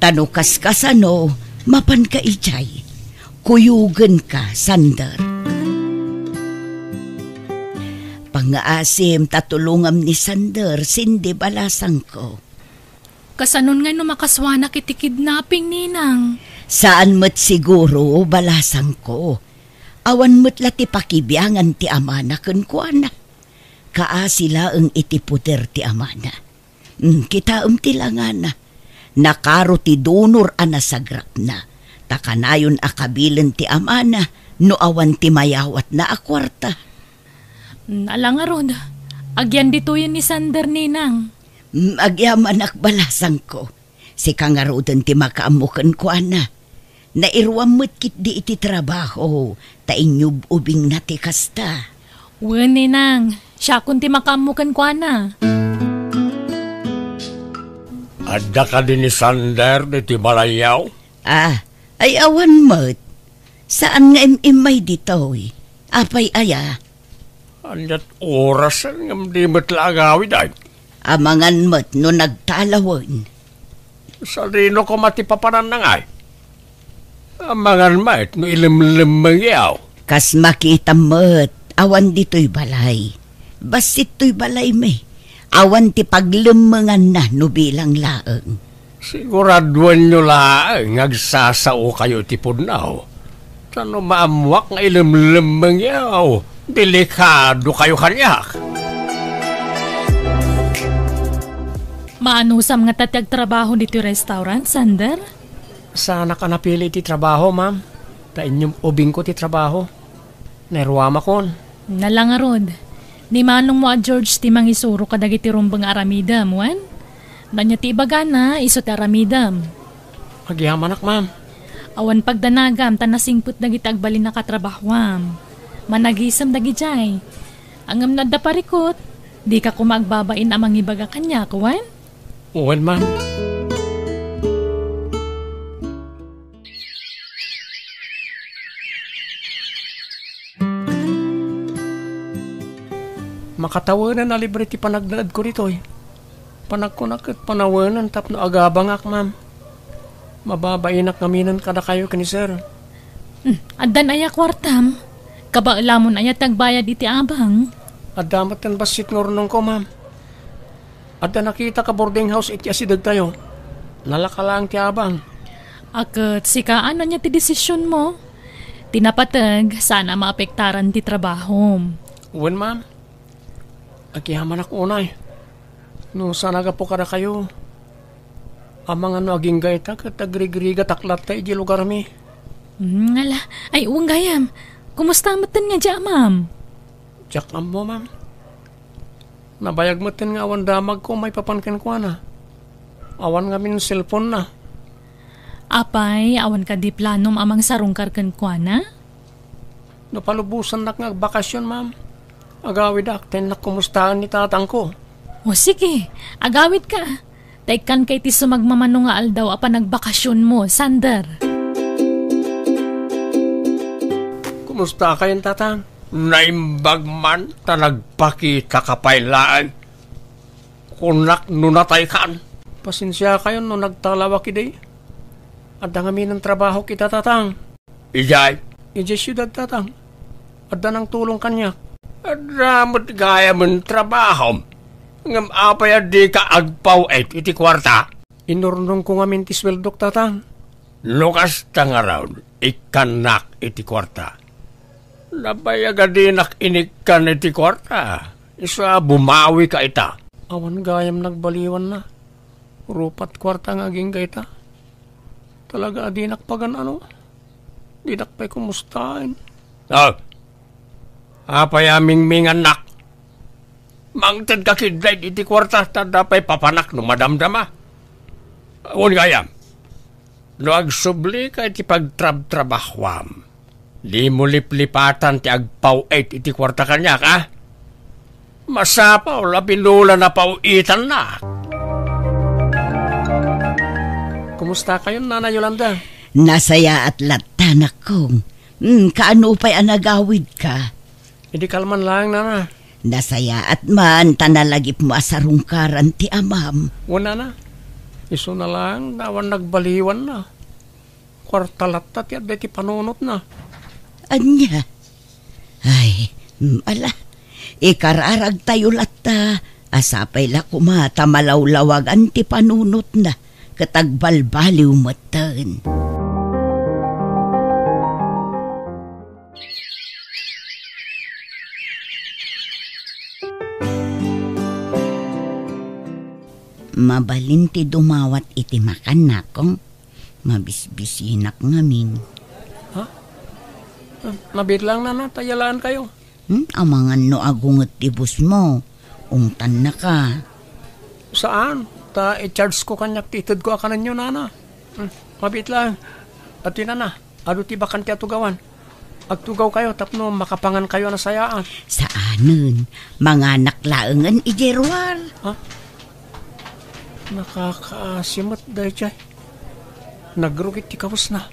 Tanukas ka sano, mapan ka ijay. Kuyugan ka, Sander. Pangaasim tatulungam ni Sander, sindi balasang ko. Kasanon nga no makaswana kiti kidnapping, ninang. Saan mo't siguro balasang ko? Awan mo't lati pakibiyangan ti amana kenkwana. Kaasila ang iti puter ti amana. Kita ti langana. Nakaro ti donor anasagrap na. Takanayon akabilin ti amana no awan ti mayawat na akwarta. Alang arod, agyan dito yun ni Sander, ninang. Agyaman akbalasang ko. Si kangarudan ti makaamukan ko ana. Nairwam mo't kit di iti trabaho. Ta inyub ubing na ti kasta. Wen, ninang. Siya kunti makamukan ko na. Adda ka din ni Sander iti balayaw? Ay awan mo't. Saan nga imay dito eh? Apay aya? Anyat oras ang di mo't laagawid ay. Amangan mo't no nagtalawan. Sa rino ko matipapanan na nga ay. Amangan mo't no ilimlimang yaw. Kas makita mo't awan dito'y balay. Basit to'y balay me. Awan ti paglemengan na no bilang laeng. Siguraduan nyo laeng agsasao kayo ti pudnaw. Tano maamwak nga ilimlimang yaw. Delikado kayo kanyak. Maanusam nga tatag trabaho dito restaurant, Sander? Sana ka napili ti trabaho, ma'am. Ta inyong ubing ko ti trabaho. Nairwama kon. Nalang arod. Ni manong mo a George ti mangisuro kadagiti rumbang aramidam, wan? Nanya ti ibagana, iso ti aramidam. Agyaman ma'am. Awan pagdanagam, tanasingput dagiti agbalin na katrabahwam. Managisam dagijay. Angam na da parikot, di ka kumagbabain amang ibaga kanya, kuwan? Uwan ma'am. Makatawanan na libre ti panagdaad ko rito eh. Panagkunak at panawanan tapno agabangak ma'am. Mababainak kaminan kada kayo kani sir. Adan aya kwartam. Kabailamon aya tagbayad iti abang. Adamat kan basit ngornong ko ma'am. Adda nakita ka boarding house iti asidag tayo. Nalakalang ti abang. Akat sikaan na niya ti desisyon mo. Tinapatag sana maapektaran ti trabaho. Uwan ma'am. Akihaman ako unay. No sanaga po kada kayo. Amang ano aging gayta kat agrigriga taklat tayo di lugar mi. Ngala, ay uwang gayam. Kumusta matan nga dya, ma'am? Diyak mo, ma'am. Nabayag matan nga awan damag ko may papankin ko na. Awan nga min cellphone na. Apay, awan ka di planom amang sarungkar kan kwa na? Napalubusan na nga bakasyon, ma'am. Agawid akten na kumustahan ni tatang ko. O sige, agawid ka. Taikan kay ti sumagmamano nga aldaw apa nagbakasyon mo, Sander. Kumusta kayong tatang? Naimbag man ta nagpakita kapaylaan. Kunak nunatay kan. Pasensya kayo no nagtalawa kiday. Adda nga ng trabaho kita tatang. Ijay? Ijay syudad tatang. Adda ng tulong kanya. Adda mo't gaya mong trabaho. Ngam apay di ka agpaw iti kwarta. Inurnong ko nga minti sweldok tatang. Lukas tang araw, ikanak iti kwarta. Nabayaga dinak inikan iti kwarta. Isa bumawi ka ita. Awan gayam nagbaliwan na. Rupat kwarta nga aging gaita. Talaga dinak pagan ano. Dinak pa'y kumustain. Apay aming mingan nak. Mangtad ka kidlay iti kwarta. Tada pa'y papanak no madamdama. Awan gayam. No agsubli ka iti pagtrab-trabahwam. Di mo liplipatan ti agpaw-8 iti kwarta kanya ka. Masapaw, lapinula na pawitan na. Kumusta kayo, Nana Yolanda? Nasaya at latanak kong. Kaano pa'y anagawid ka? Hindi kalman lang, Nana. Nasaya at man, tanalagip mo asarungkaran ti amam. Wala na. Iso na lang, nawan nagbaliwan na. Kwartalat ti at ti panunot na. Anya? Ay, ala. Ikararag tayo lata. Asapay la kumata malawlawagan ti panunot na. Katagbalbaliw matan. Mabalin ti dumawat iti makan na kong. Mabisbisinak ngamin. Nabit lang, Nana. Tayalaan kayo. Amangan no agungot tibus mo. Ungtan na ka. Saan? I-charge ko kanyak titid ko akanan nyo, Nana. Mabit lang. At yun, Nana. Ado ti bakan ti atugawan. Agtugaw kayo, tapno makapangan kayo na sayaan. Saanun? Mga naklaangan ijerwar. Nakakaasimot dahil dyan. Nagrugit ti kawas na.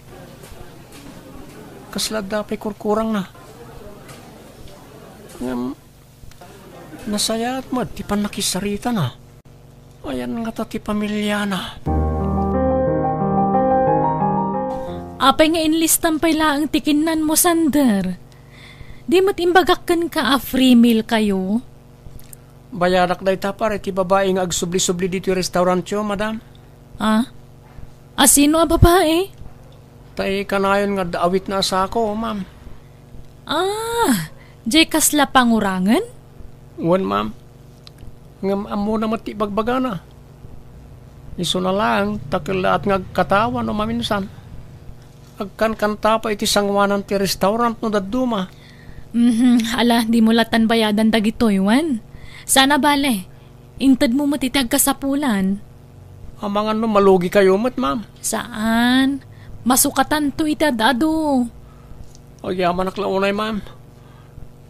Kaslad dapay kurkurang na. Nasaya at mo, ti pan nakisarita na. Ayan nga ta ti pamilya na. Apay nga inlistan pa'y laang tikinan mo, Sander. Di mo't imbagakan ka free meal kayo? Bayarak day tapar, ti babae nga agsubli-subli dito yung restaurant yo, madam. Sino a babae? Tay kanayon nga daawit na sa ako, ma'am. Jay kasla pangurangan? Wan, ma'am. Ngam amo na mati bagbaga na. Iso na lang, takilaat nga katawan o maminsan. Agkan kanta pa iti sangwanan ti restaurant no daduma. Ala, di mo latan bayadan dagito, Iwan. Sana bale, intad mo matitag kasapulan. Amangan no malugi kayo mat, ma'am. Saan? Masukatan to itadado. Agyaman naklaunay, ma'am.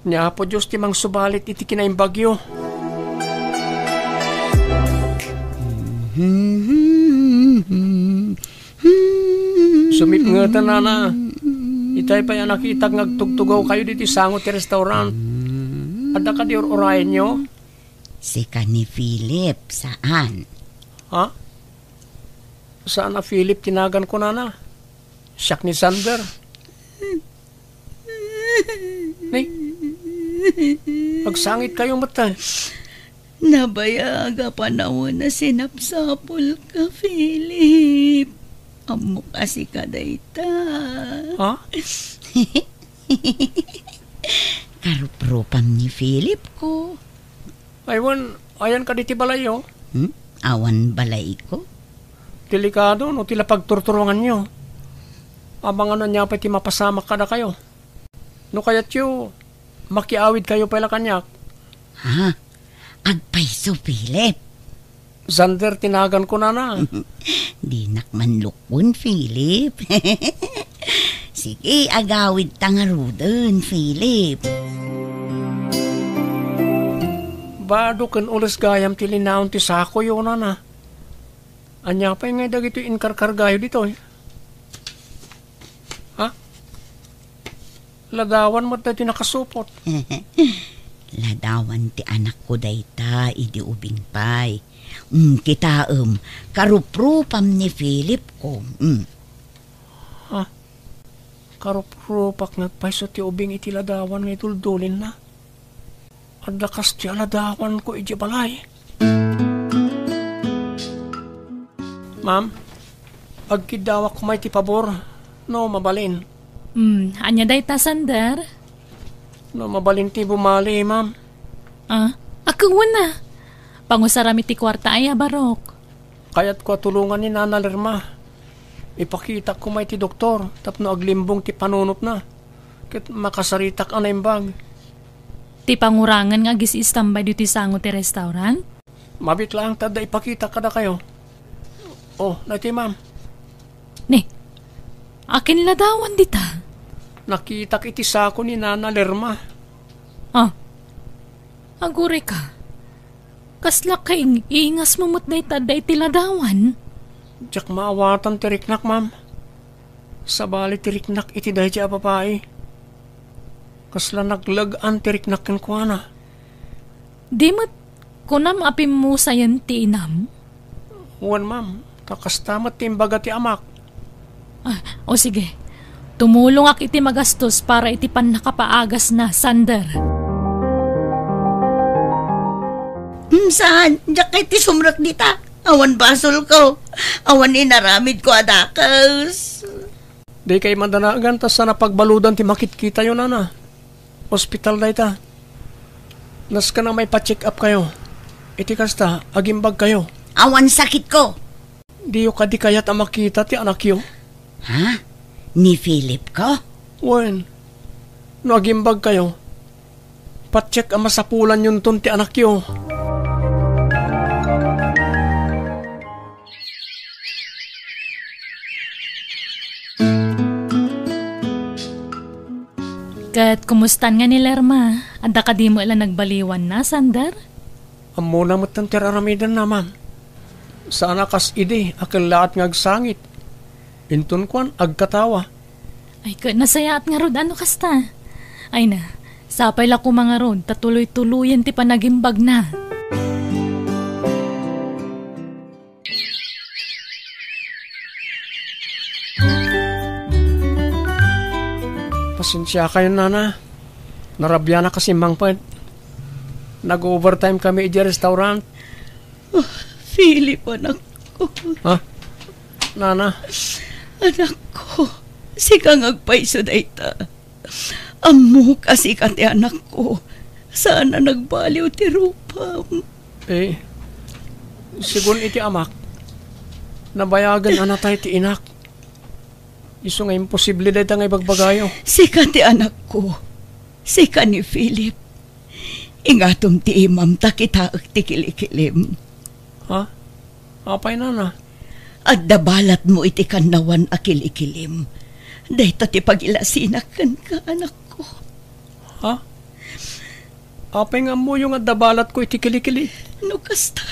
Niya po Diyos timang subalit iti kinaing bagyo. Sumit nga tanana. Itay pa yan nakitag nagtugtugaw kayo dito sangot ti restaurant. Ada ka di orayan nyo? Si ka ni Philip, saan? Ha? Saan na Philip tinagan ko na? Siyak ni Sander. Nay, pagsangit kayo matay. Nabayaga panahon na sinapsapol ka, Philip. Amo kasi ka dayta. Ha? Karuprupam ni Philip ko. Aywan, ayan ka diti balayo. Awan balay ko. Delikado no tila pagturturungan nyo. Abangan na niya pa ti mapasamak ka na kayo. No kaya't yu, makiawid kayo pala kanyak. Ha? Agpaiso, Philip. Zander, tinagan ko na. Di nakmanlukpon, Philip. Sige, agawid tangarudon, Philip. Bado kan ulas gayam tilinaon ti sako yun na. Anya pa yung nga dagito inkarkargayo dito eh. Ha? Ladawan mo dati nakasupot. Ladawan ti anak ko dayta, idi ubing pay. Kita karuprupam ni Philip ko. Ha? Karuprupak nagpaiso ti ubing iti ladawan nga ituldulin na. At lakas ti ladawan ko iti balay. Ma'am, agkidawak ko may ti pabor. No, mabalin. Anya dayta, Sander? No, mabalin ti bumali, ma'am. Akawan na. Pangusarami ti kwarta ay barok. Kaya't ko tulungan ni Nana Lerma. Ipakita ko may ti doktor, tapno aglimbong ti panunot na. Kat makasaritak anaimbag. Ti pangurangan nga gis-istambay dito sango ti restaurant? Mabit lang tada ipakita kada kayo. Oh, naiti ma'am. Ne, akin ladawan dita. Nakita iti sako ni Nana Lerma. Agure ka. Kasla kay iingas mamut day taday ti ladawan. Diyak maawatan ti riknak, ma'am. Sabali ti riknak iti day ti apapai. Kasla naglagan ti riknak ken kuana. Di mat kunam apim mo sayan ti inam? Uwan, ma'am. Kakastamat ti imbaga ti amak. O sige. Tumulong ak iti magastos para iti pan nakapaagas na, Sander. Saan? Diyak kay ti sumrak dita. Awan basol ko. Awan inaramid ko adakas. Di kay mandanagan tas sana pagbaludan ti makit-kita yun, Nana. Hospital na ita. Nas ka na may pa-check up kayo. Iti kasta, agimbag kayo. Awan sakit ko. Di yung kadi kayat ang makita ti anak yo. Ha? Ni Philip ko? Wen, no agimbag kayo. Pa-check ang masapulan yun ton ti anak yo. Kat kumustan nga ni Lerma? Adda ka di mo ilan nagbaliwan na, Sander? Amo na matang tiraramidan na, ma'am. Sana kas ide, akal lahat ngagsangit. Intun kwan, agkatawa. Ay, nasayaat nga rod, ano kasta? Ay na, sapay la ko mga rod, tatuloy-tuluyan ti panagimbag na. Pasensya kayo, Nana. Narabya na kasi mangpad. Nag-overtime kami i restaurant. Philip, anak ko. Ha? Nana? Anak ko. Sikang agpaiso dayta. Amo kasi kati anak ko. Sana nagbaliw ti rupam. Sigun iti amak. Nabayagan anatay ti inak. Iso nga imposible dahil nga ibagbagayo. Sika ti anak ko. Sika ni Philip. Ingatom ti imam ta kita ti kilikilim. Ha? Apay na. Agda balat mo iti kanawan a kilikilim. Dahito ti pagilasinak ka anak ko. Ha? Apay nga mo yung adabalat ko iti kilikili. No kasta.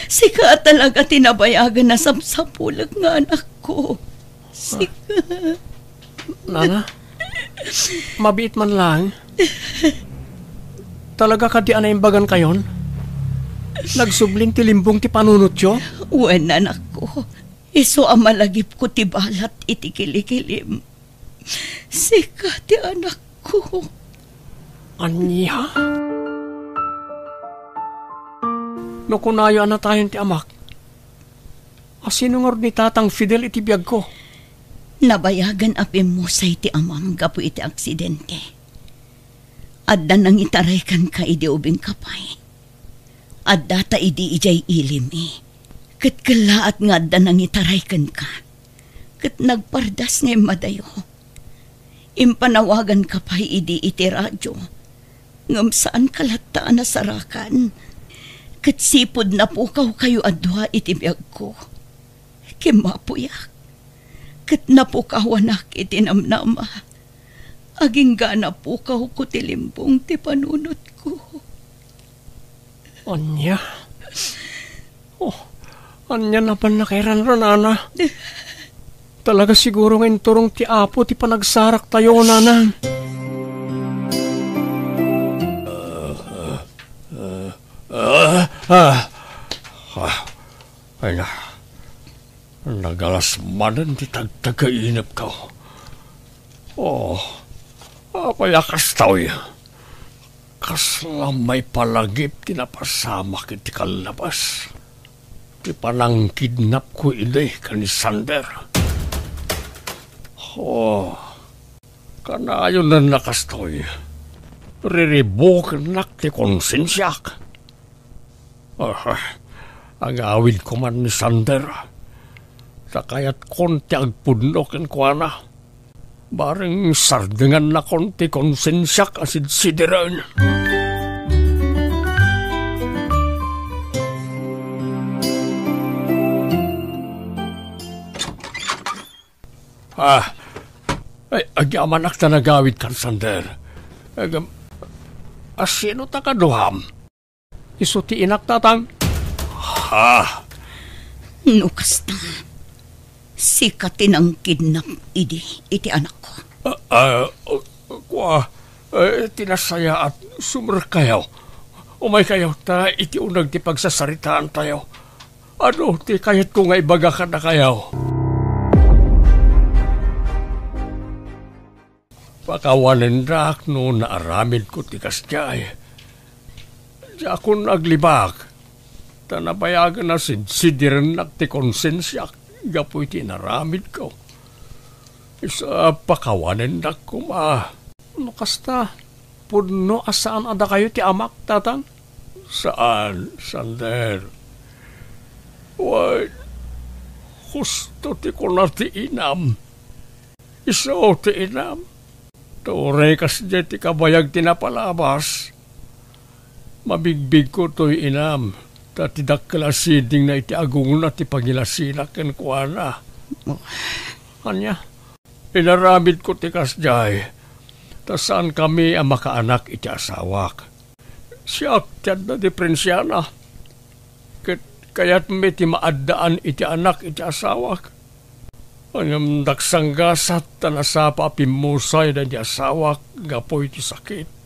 Sika talaga tinabayagan na samsapulag nga anak ko. Sika. Nana, mabiit man lang. Talaga ka di anaimbagan kayon? Nagsubling ti limbong ti panunot yo? Uwan anak ko. Iso ang malagip ko ti balat iti kilikilim. Sika ti anak ko. Anya? No kunayo na tayo ti amak. Asino nga ni tatang Fidel iti biyag ko? Nabayagan apim mo sa iti amam gapo iti aksidente. Adda nang itaray kan ka idi ubing kapay. Adda ta idi ijay ilimi. Kat kalaat nga adda nang itaray kan ka. Kat nagpardas ngay madayo. Impanawagan kapay idi iti radyo. Ngam saan kalataan na sarakan. Kat sipod na pukaw kayo adwa iti biyag ko. Kimapuyak. Kat napukawanak iti namnama. Aging gana pukaw ko tilimbong ti panunot ko. Anya? Anya na pa nakairan ranana. Talaga siguro ngayon turong ti apo ti panagsarak tayo nanang. Ay na. Nagalas manan ti tagtagainap ka. Payakas tao ya. Kaslamay palagip tinapasama kiti kalabas. Ti panang kidnap ko iday kani Sander. Kanayon na nakastoy. Riribok nak ti konsensyak. Ang awid ko man ni Sander. Sakayat konti agpudnok en kuana. Bareng sardengan na konti konsensyak asid sideran. Ay, agyamanak na nagawid kan Sander. Asino ta kaduham? Isuti inak tatang. Nukas na. Sikatin ang kidnap iti anak ko. Tinasaya at sumur kayaw. Umay kayaw ta iti unag ti pagsasaritaan tayo. Ano ti kayat ko nga ibaga ka na kayaw. Pakawanan rak no naaramid ko ti kasjay. Di ako naglibak. Tanabayagan na sidiran nak ti konsensyak. Gapoy tinaramid ko. Isa pakawanan na kuma. Kasta, puno asaan ada kayo ti amak, tatang? Saan, Sander? Why, gusto ti ko na ti inam. Iso ti inam. Tore kas di ti kabayag tinapalabas. Mabigbig ko to'y inam. Tatidak kalasiding na iti agung na ti pagilasinak ken kuana. Anya, inaramid ko ti kasjay. Tasaan kami ang makaanak iti asawak. Siya tiyan na diferensyana. Kaya't may ti maaddaan iti anak iti asawak. Anyam daksanggasat tanasapa pimusay na iti asawak gapoy iti sakit.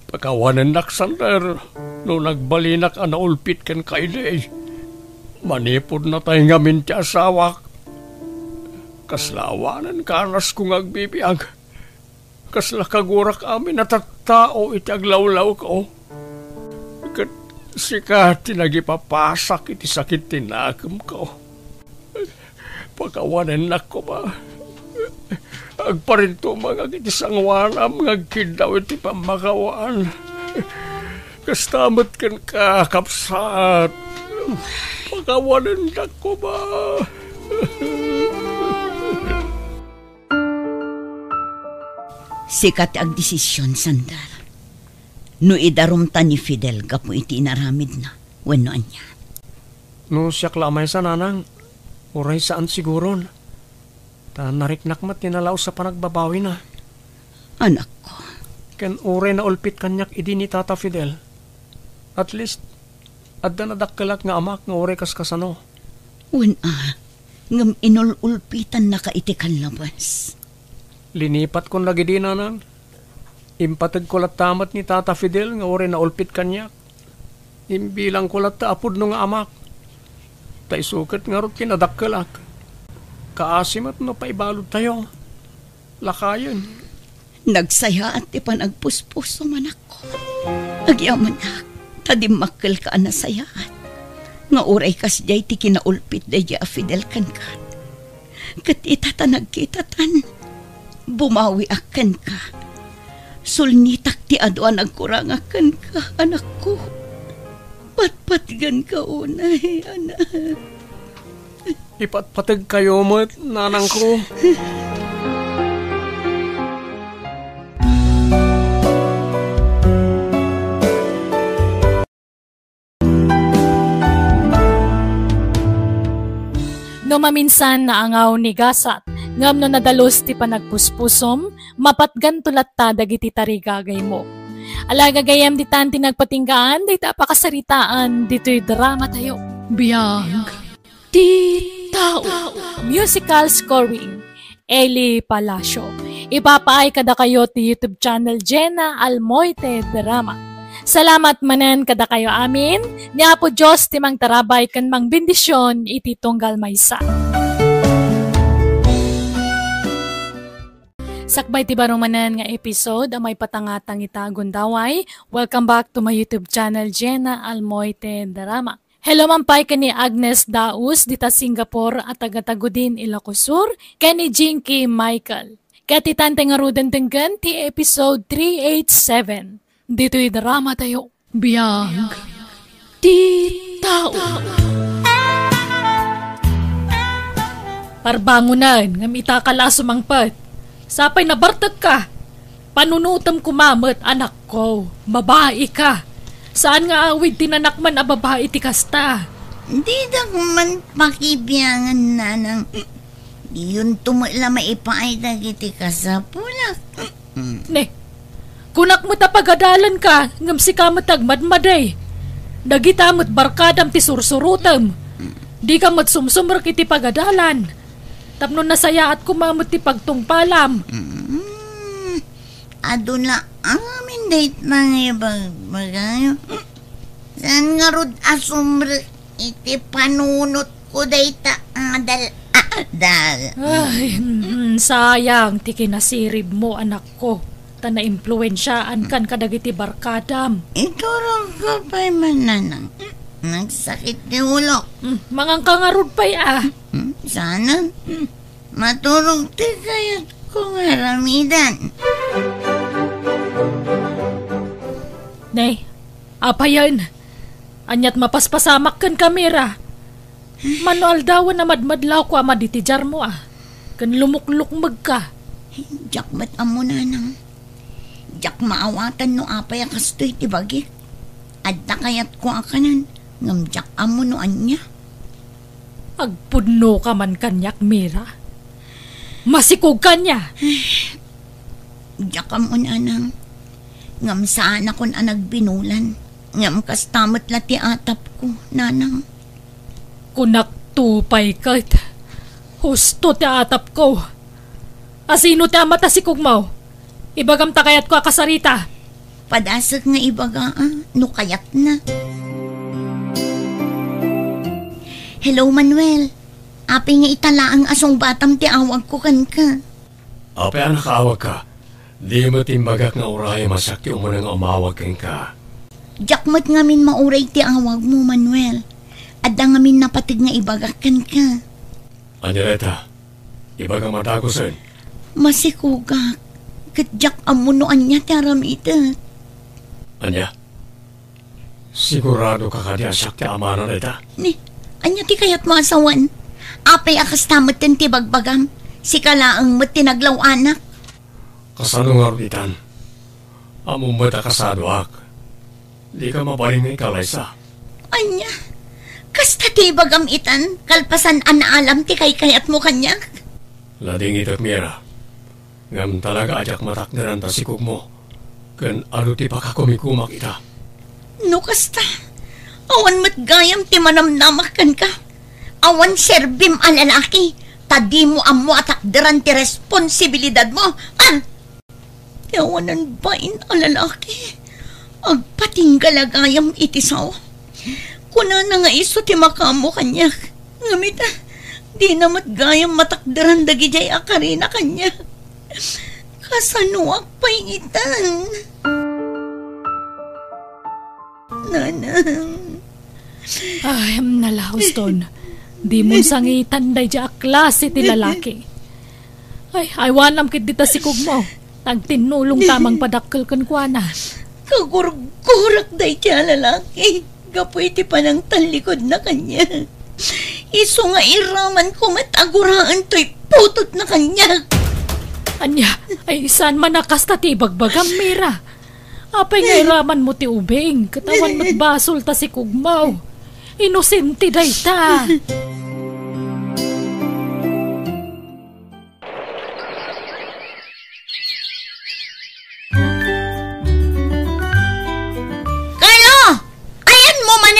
Pagkawanan nak Sander, no nagbalinak ang naulpit ken kailay. Manipod na tayo ngamin ti asawak. Kaslawanan kanas kong agbibiyag. Kasla kagurak amin at tao iti aglawlaw ko. Kat sika tinagipapasak iti sakit tinagam ko. Pagkawanan nak ko ba? Agparinto mga iti sangwanam ngagkidaw iti pamakawaan. Kastamot kan kakapsat. Pagkawanan na ko ba? Sikat ag desisyon, sandal. No idarumta ni Fidel gapo iti inaramid na. Wano anya. No siyak lamay sa nanang, uray saan siguron. Ta nariknak mat tinalaw sa panagbabawi na. Anak ko, Ken uray na ulpit kanyak idi ni Tata Fidel. At least, adda na dakkelat nga amak nga uray kaskasano. wana, ngam inululpitan na kaitikan labas. Linipat kon lagi di nanang. Impatag kulat tamat ni Tata Fidel nga uray na ulpit kanyak. Imbilang kulat ta apod no nga amak. Ta isukat nga rot kinadakkelak. Kaasimat no paibalod tayo. Lakayon. Nagsaya at ipanagpuspuso manak ko. Agyaman na, tadimakkel ka na sayaan. Nga uray kas jay ti kinaulpit day ja Fidel kan ka. Kat itatanag kitatan, bumawi akan ka. Sulnitak ti aduan agkurang akan ka, anak ko. Patpatgan ka unay, anak. Ipatpatag kayo mo, nanang ko. No maminsan na angaw ni gasat, ngam no nadalos ti panagpuspusom, mapatgan tulatta dagiti tarigagay mo. Alagagayam di tanti nagpatinggaan, di tapakasaritaan, dito'y drama tayo. Biyag. Di tao. Musical scoring, Eli Palacio. Ipapaay kada kayo ti YouTube channel Jenna Almoite Drama. Salamat manen kada kayo amin. Ni Apo Diyos timang tarabay kan mang bendisyon iti tunggal maysa. Sakbay ti barong manen nga episode ang may patangatang itagon daway. Welcome back to my YouTube channel Jenna Almoite Drama. Hello mampay kani Agnes Daus dita Singapore at tagatagudin Ilocos Sur kani Jinky Michael. Katitante nga ruden tenggan ti episode 387. Dito'y drama tayo. Biyag. Di tao. Parbangunan ngam itakala sumangpat. Sapay nabartag ka. Panunutam kumamot anak ko. Babae ka. Saan nga awid tinanak man a babae ti kasta? Di da man pakibiyangan na ng yun tumula maipaay dagiti ka sa pulak. Ne, kunak mo tapagadalan ka, ngam si ka matagmadmaday. Dagitamot barkadam ti sursurutam. Di ka matsumsumrak iti pagadalan. Tapno nasaya at kumamot ti pagtungpalam. Adun la amin date na ibagayo. Saan nga rod asumre iti panunot ko data adal. Ay, sayang ti kinasirib mo anak ko. Na-impluensyaan kan kadagiti barkadam. Ito rin ka pa'y mananang. Nagsakit ni ulo. Mangang kangarod pa'y Sana. Maturog ti kayat kong haramidan. Nay, apa yan? Anyat mapaspasamak kan kamera. Manual daw na madmadlaw ko amaditijar mo Kan lumuklukmag ka. Jakmat amo nanang. Jak maawatan no apay akastoy ti bagi. Adda kayat ko akanan. Ngam jak amo no anya. Agpudno ka man kanyak, Mira. Masikog kanya. Jak amo nanang. Ngam saan akon anagbinulan. Ngam kastamot la ti atap ko, nanang. Kunak tupay kat. Husto ti atap ko. Asino ti amata sikog mo? Ibagam ta kayat ko akasarita. Padasag nga ibaga, no kayat na. Hello, Manuel. Api nga itala ang asong batam ti awag ko kan ka. Ape ang nakaawag ka. Di mo timbagak nga uray masakti mo nang umawag kan ka. Jakmat nga min mauray ti awag mo, Manuel. Adda nga min napatig nga ibagak kan ka. Anyareta, ibagang matagosan. Masikugak. Kadyak amunoan niya ti aramita. Anya? Sigurado ka kadi asak ti amana na ita? Ni, anya ti kayat mo asawan? Apay akas tamot ti bagbagam. Si kalaang mo tinaglaw anak. Kasano nga ruditan? Among mata kasado ak. Di ka mabalingay kalaysa. Anya, kasta ti bagam itan, kalpasan anaalam ti kayat mo kanyak. Lading itat mira. Ngam talaga ajak matakdaran ta sikog mo. Kan aro ti pakakumikumak ita. No kasta, awan mat gayam ti manamnamakan ka. Awan serbim a lalaki, tadi mo amo atakdaran ti responsibilidad mo. Yawanan bain a lalaki. Agpatinggalagayam iti saw. Kuna na nga iso ti makamo kanya. Ngamita, di namat gayam matakdaran dagijay akarina kanya. Kasanuak pa'y itan. Nanang. Ay, nalauston. Di mo sangitan day dya klase ti lalaki. Ay, aywanam kit dita sikog mo. Tagtinulong tamang padakkel kan kuana. Kagurgurak day tiya lalaki. Gapoy ti panang talikod na kanya. Iso nga iraman ko mataguraan to'y putot na kanya. Anya, ay saan man nakasta ti bagbagam mira. Apay nga iraman mo ti ubing. Katawan mo't basol ta si kugmaw. Inosente day ta.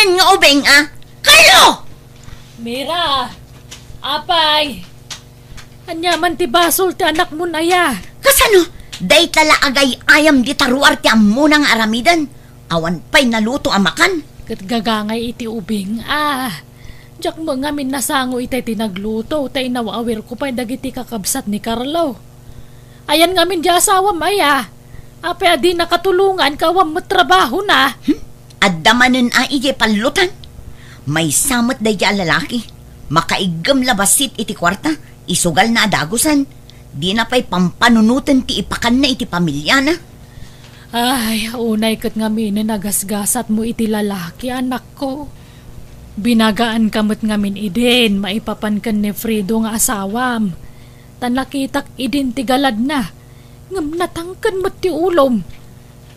Nga ubeng, Carlo! Mira! Apay! Anya man ti basol ti anak mo na ya. Kasano? Day tala agay ayam di taruar ti amunang aramidan. Awan pa'y naluto amakan. Kat gagangay iti ubing, Diyak mo nga min nasango itay tinagluto. Tay nawawir ko pa'y dagiti kakabsat ni Carlo. Ayan nga min di asawa maya. Apay adi nakatulungan kawam mo trabaho na. At damanin ije palutan. May samot day dya lalaki. Makaigam labasit iti kwarta. Isugal na adagusan. Di na pa'y pampanunutan ti ipakan na iti pamilya na. Ay, unay kat nga min nagasgasat mo iti lalaki, anak ko. Binagaan kamot nga min idin. Maipapan kan ni Fredo nga asawam. Tan nakitak idin ti galad na. Ngam natangkan mo ti ulom.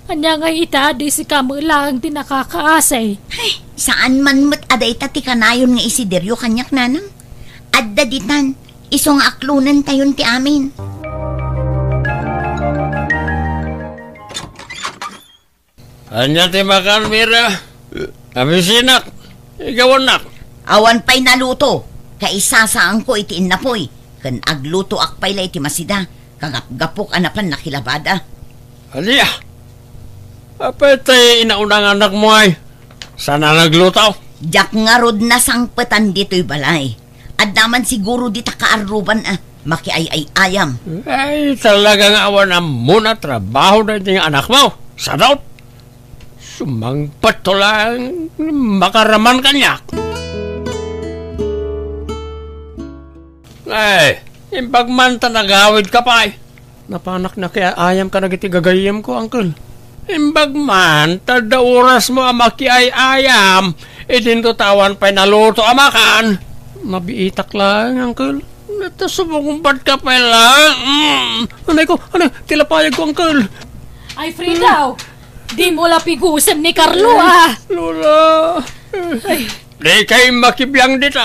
Anya nga ita, di si kamo lang ti nakakaasay. Ay, saan man mo't aday ti kanayon nga isideryo kanyak nanang? Adda ditan, isong aklunan tayon ti amin. Anya ti makan, Mira? Amisinak, igawanak. Awan pa'y naluto, kaisasaan ko iti inapoy. Kan agluto akpay la iti masida, kagapgapok anapan nakilabada. Aliya! Apay tayo inaunang anak mo ay. Sana naglutaw? Diyak nga rod na sangpetan dito'y balay. At naman siguro di takaaruban makiay-ay-ayam. Ay, talagang awan ang muna trabaho na yung anak mo. Sa daw? Sumangpat to lang makaraman kanyak. Ay, impagmanta nagawid ka pa ay. Napanak na kaya ayam ka nagitigagayam ko, uncle. Imbagman, tada oras mo makiay-ayam, idinto tawan pa'y naluto amakan. Mabiitak lang, uncle. Natasubungumpat ka pa lang. Anay ko, tilapayag ko, uncle. Ay, Frida, di mo lapigusan ni Carlo, Lola. Ay. Di kayo makibiyang dito.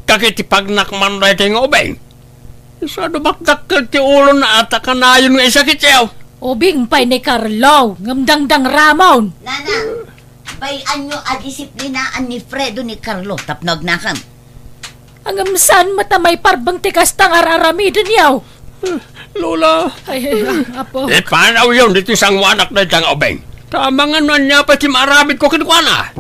Kakitipagnak man rin tayo ng ubeng. Isa dumakdak ka ti ulo na ataka na yun nga isakit siyaw. Ubing pa'y ni Carlo, ngamdangdang Ramon. Nana, bay anyo adisiplinaan ni Fredo ni Carlo, tapnog na kam. Ang amsan matamay parbang tikas tang araramidin yaw. Lola. Ay, apo. Panaw yun dito isang wanak na itang obeng. Tama nga nun niya pa si marabit ko kinukuha.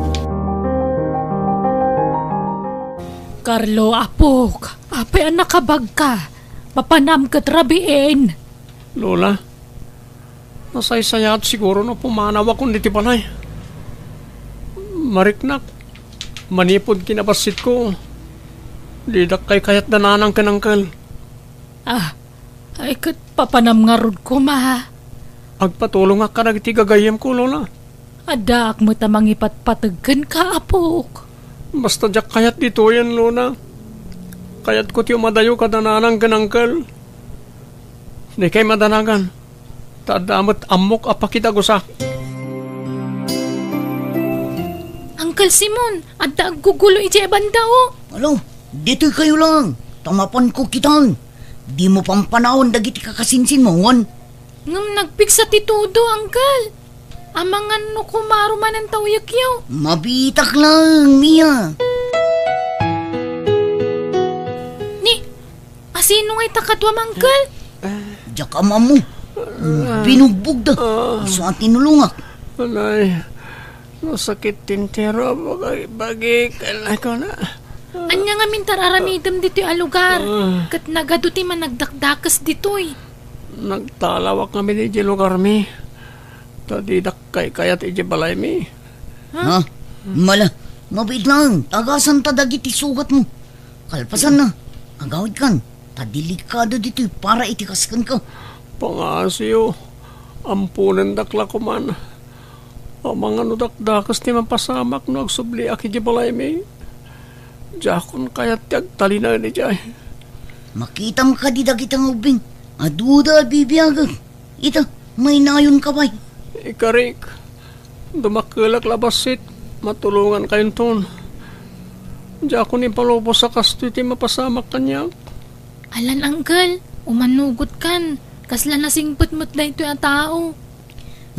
Carlo, apok. Apay ang nakabag ka. Mapanam ka trabiin. Lola, nasaysayat siguro na pumanaw akong diti panay. Mariknak, manipod kinabasit ko. Didak kay kayat dananang kanangkal. Ay kat papanam nga rod ko, ma. Agpatulong ka nagiti gagayam ko, Lola. Ada ak mo tamang ipatpatagkan ka, apok. Basta jak kayat dito yan, Lola. Kayat ko tiyo madayo ka dananang kanangkal. Di kay madanagan. Tadamat amok apakitagusa. Uncle Simon, adda gugulo iti bandao. Alo, dito kayo lang. Tamapan ko kitang. Di mo pang panahon dagiti kakasinsin mo, wan. Ngam nagpiksa ti todo, Uncle. Amangan no kumaro man ang tawyakyaw. Mabitak lang, Mia. Ni, asino nga'y takatwam, Uncle? Diyak ama mo. Binugbog da. Gusto ang tinulungak. Alay, nasakit tintero. Bagi, kalay ko na. Anya nga mintar aramidam dito yung lugar. Kat nagaduti man nagdakdakas dito'y. Nagtalawak kami di lugar mi. Tadidak kayat iji balay mi. Ha? Mala, mabait lang. Tagasan ta dagiti sugat mo. Kalpasan na. Agawid kan. Tadilikado dito para itikaskan ka. Pangasiyo, ampunan dakla ko man. Ang mga nudakdakas ti mapasamak no agsubli aki di balay mi. Jakon kayat tiag talina ni jay. Makita mo ka di dagitang ubing. Aduda bibiyagag. Ita, may nayon ka bay. Ikarik, dumakilak labasit. Matulungan kayon ton. Jakon ni palubos sa kasto ti mapasamak kanya. Alan, Uncle, umanugot kan. Kasla nasingput mo't na ito yung tao.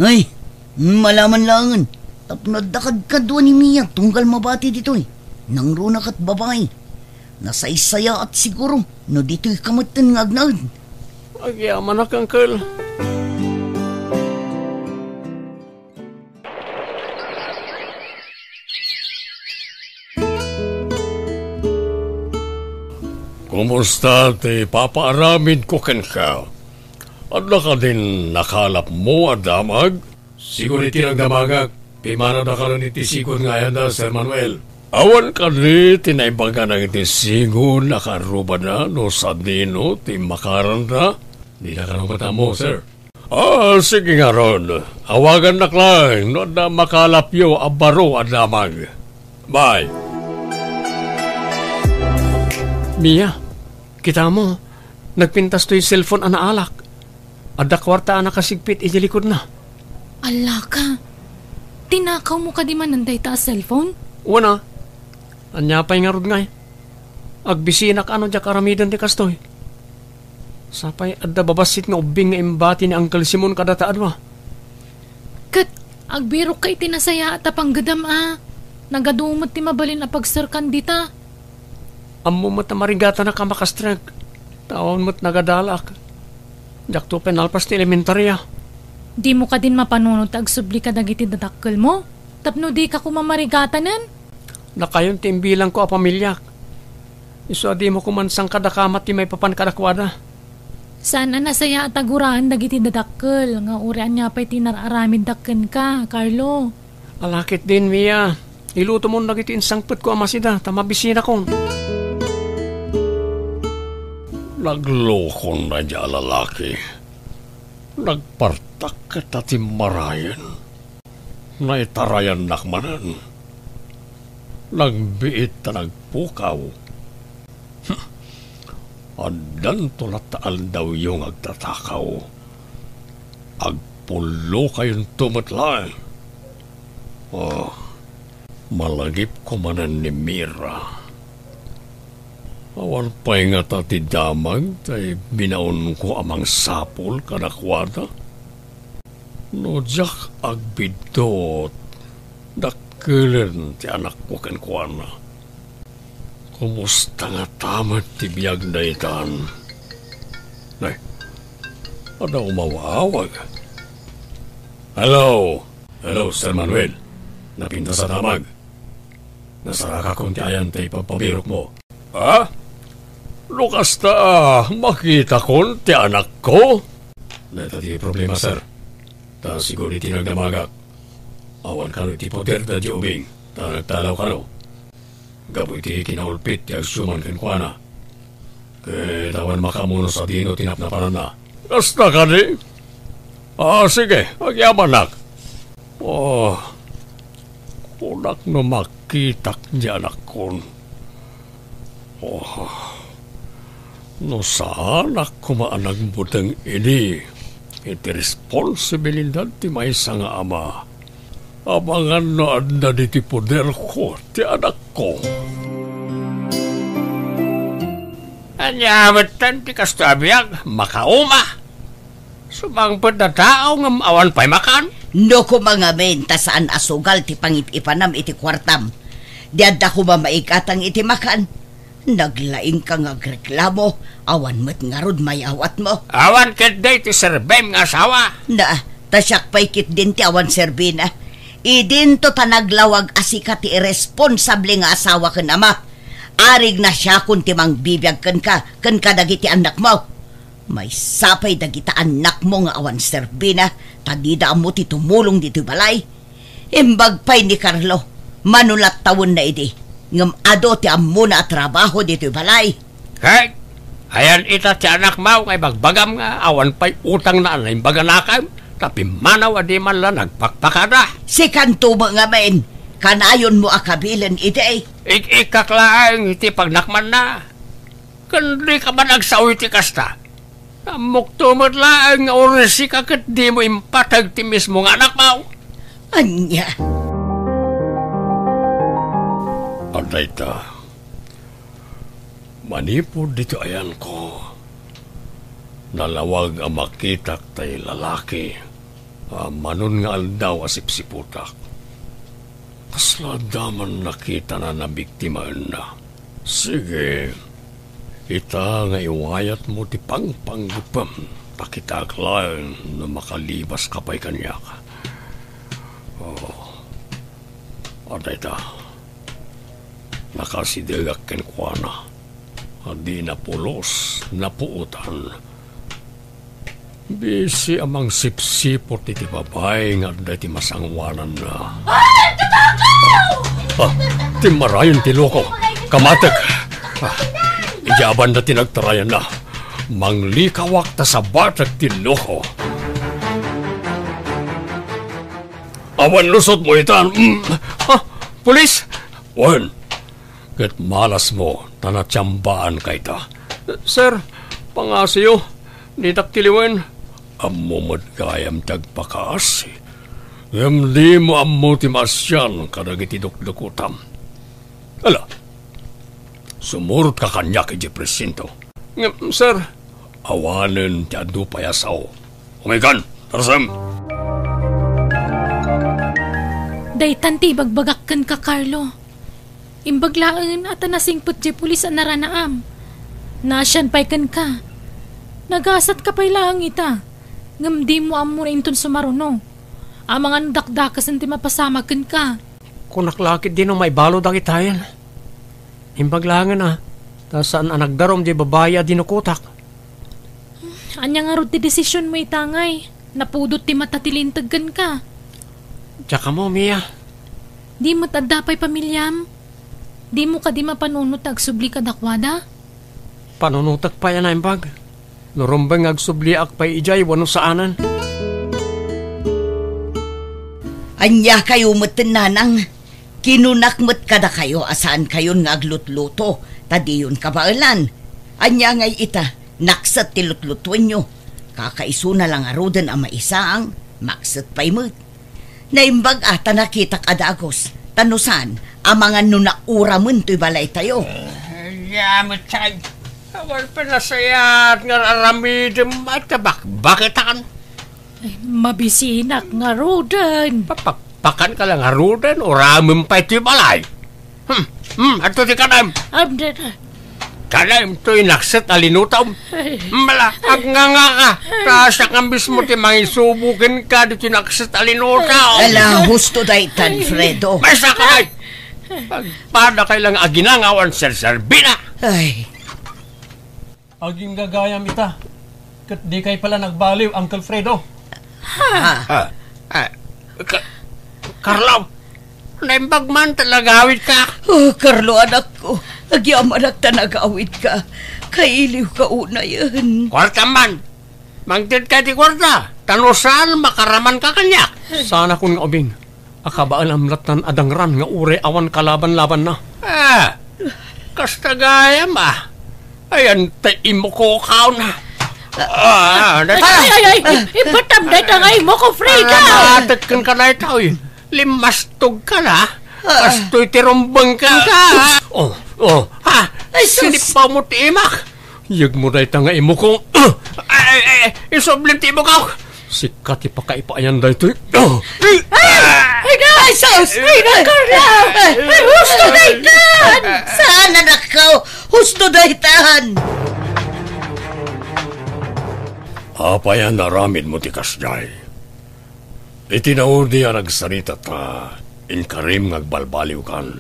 Ay, malaman langan. Tapnod dakad kadwa ni Mia. Tunggal mabati dito eh. Nang runak at babae. Nasaysaya at siguro. No dito'y kamatan ng agnad. Agyaman na Uncle. Kumusta ti papaaramin ko ken ka? Adda ka din nakalap mo adamag? Siguro iti nagdamagak. Pimana na ka rin iti sigon nga yan da, Sir Manuel. Awan ka rin tinaibaga ng iti sigon nakaruba na no sa dino ti makaranda. Di na ka nang mo, sir. Sige nga ron. Awagan na lang no na makalapyo abaro adamag. Bye. Mia, kita mo, nagpintas to yung cellphone anaalak. Adda kwarta nakasigpit ijilikod na. Ala ka. Tinakaw mo ka di man nanday ta cellphone? Una, anya pa'y nga rod ngay. Agbisinak ano dya karamidan di kastoy. Sapay adda babasit nga ubing nga imbati ni Uncle Simon kadataan wa. Kat, agbiro kay tinasaya at apanggadam Nagadumot ti mabalin na pagsarkan dita. Ammo mo't na marigata na ka makastrag. Tawon mo't nagadalak. Jak to penalpas ti elementarya. Di mo ka din mapanunod agsubli ka dagiti dadakkel mo? Tapno di ka kumamarigatanan? Nakayon timbilang ko a pamilyak. Iso di mo kumansang kadakamat ti may papan kadakwada. Sana nasaya at aguraan dagiti dadakkel. Nga urian niya pa'y tinararamid dakken ka, Carlo. Alakit din, Mia. Iluto mo dagiti insangpet ko amasida. Tamabisina kon. Naglokon na niya lalaki. Nagpartak kita ti marayan. Naitarayan nakmanan. Nagbiit na nagpukaw. Andan tulataal daw yung agtatakaw. Agpulo kayong tumatla. Malagip ko manan ni Mira. Awan pa'y nga tati damag, tay binaon ko amang sapol kadakwada. No jak agbidot, dakilen ti anak ko kenkwana. Kumusta nga tamat ti biyag na itan? Nay, ada umawawag. Hello, Sir Manuel. Napinta sa damag. Nasaraka kong ti ayan tay pagpabirok mo. Ha? Lukas ta, makita ko ti anak ko. Neta ti problema, sir. Ta siguro iti nagdamagak. Awan ka no ti poder da di ubing. Ta nagtalaw ka no. Gaboy ti kinaulpit ti agsuman kenkwana. Kaya tawan makamuno sa dino tinapnapanan na. Kasta ka di? Sige, agyaman nak. Kunak no makitak di anak ko. No saan ako maanag butang ini? iti responsibilidad ti maysa nga ama. Abangan na adda diti poder ko, ti anak ko. Anyamatan ti kastabiyag, makauma. Sumangpad na tao ng awan pa'y makan. No ko mga menta saan asugal ti pangip-ipanam iti kwartam. Diadda ko mamaikatang iti makan. Naglaing ka nga reklamo, awan mo't nga rod may awat mo. Awan ket day ti serbem nga asawa. Na, tasyak pa'y kit din ti awan serbina. Idin to tanaglawag asika ti irresponsable nga asawa ken ama. Arig na siya kung timang bibiyag ken ka dagiti anak mo. May sapay dagita anak mo nga awan serbina, tagida mo ti tumulong dito balay. Imbag pa'y ni Carlo, manulat tawon na idi, ngam ado ti amuna at trabaho dito balay. Hey, ayan ita ti anak mo ngay bagbagam nga, awan pa'y utang na anay baganakam, tapi manaw adi man lang nagpakpakada. Si kanto mo nga main, kanayon mo akabilan ide. Ik-ikaklaang iti pagnakman na. Kundi ka ba nagsawi ti kasta? Muktumot lang nga orasi ka kat di mo impatag ti mismo nga anak mo. Anya. Aday ta. Manipod dito ayan ko. Nalawag ang makitak tay lalaki. Manon nga aldaw asipsiputak. Kasla daman nakita na nabiktimaan na. Sige. Ita nga iwayat mo ti pangpanggupam. Pakitak lang na makalibas ka pa'y kanya ka. Aday ta. Nakasidagak kenkwana. Adi na pulos, napuutan. Bisi amang sipsipot iti babay nga dati masangwanan na. Ay! Tatakaw! Ti marayon ti loko. Kamatek. Iyaban na tinagtarayan na. Manglikawak ta sa batak ti loko. Awan lusot mo itan. Pulis! Wan. Kat malas mo, tanatyambaan kay ta. Sir, pangasiyo, nitak tiliwen. Amumad kayam tagpakaasi. Di mo amu ti masyan kadagiti dukdukutam. Ala, sumurot ka kanya kay presinto. Sir, awanen ti adu payasaw. Umikan, tarsam. Daytan ti bagbagakkan ka, Carlo. Imbaglaan at nasingput di pulis ang naranaam. Nasyan pa'y kan ka. Nagasat ka pa'y lang ita. Ngam di mo amo na inton sumaruno. Amangan dakdakasan ti mapasamag kan ka. Kunaklakit din o may balo dakitayan. Imbaglangan na. Saan ang nagdarom di babaya dinukutak. Anya nga ro ti desisyon mo itangay. Napudot ti matatilintaggan ka. Tsaka mo, Mia. Di mo tadapay pamilyam. Di mo ka di mapanunot agsubli ka dakwada? Panunutak pa yan na imbag. Nurumbang agsubli ak pa'y ijay wano saanan. Anya kayo matenanang. Kinunakmat kada kayo asaan kayo ngaglutluto. Tadiyon kabaalan. Anya ngay ita. Naksat tilutlutuin nyo. Kakaiso na lang arudan ang maisaang. Maksat pa'y mo't. Naimbag ata nakita kadagos. Tanusan, ang mga nunaura mo to'y balay tayo. Yamit chay. Awal pinasayat nga aramidem at bakit-akan? Mabisinak nga rodan. Pakan ka lang nga rodan o ramim pa ito'y balay. Ato ti kanam. Kanam to'y naksat alinutam. Mala, agnganga ka. Tasak ang mismo ti mangisubukin ka di naksat alinutam. Ala, husto daytan, Fredo. May sakay! Pagpada kay lang aginangawan ser-serbina. Ay. Aging gagayam ita. Kat di kay pala nagbaliw, Uncle Fredo. Carlo, naimbag man talagawid ka. Oh, Carlo, anak ko. Agyaman at tanagawid ka. Kailiw ka una yan. Kwarta man. Mangtid ka di kwarta. Tanusan makaraman ka kanya. Sana kung obing. Akabaan amlatan adangran nga ure awan kalaban-laban na. Kastagayam Ayan tayo mo ko kao na. Ay, ipatam na itangay mo ko, Frida! Atatkan ka na ikaw eh. Limastog ka na. Kastoy tirumbang ka. Sinipa mo ti imak. Yag mo na itang imo kong... Isoblim ti imo ka. Sikat ipakaipayan da ito. Ay, sus! Ay, Carla! Ay, husto na itan! Saan anak ka? Husto na itan! Apayan naramid mo ti kasjay. Itinaudi ang nagsarita ta, inkarim ngagbalbaliw kan.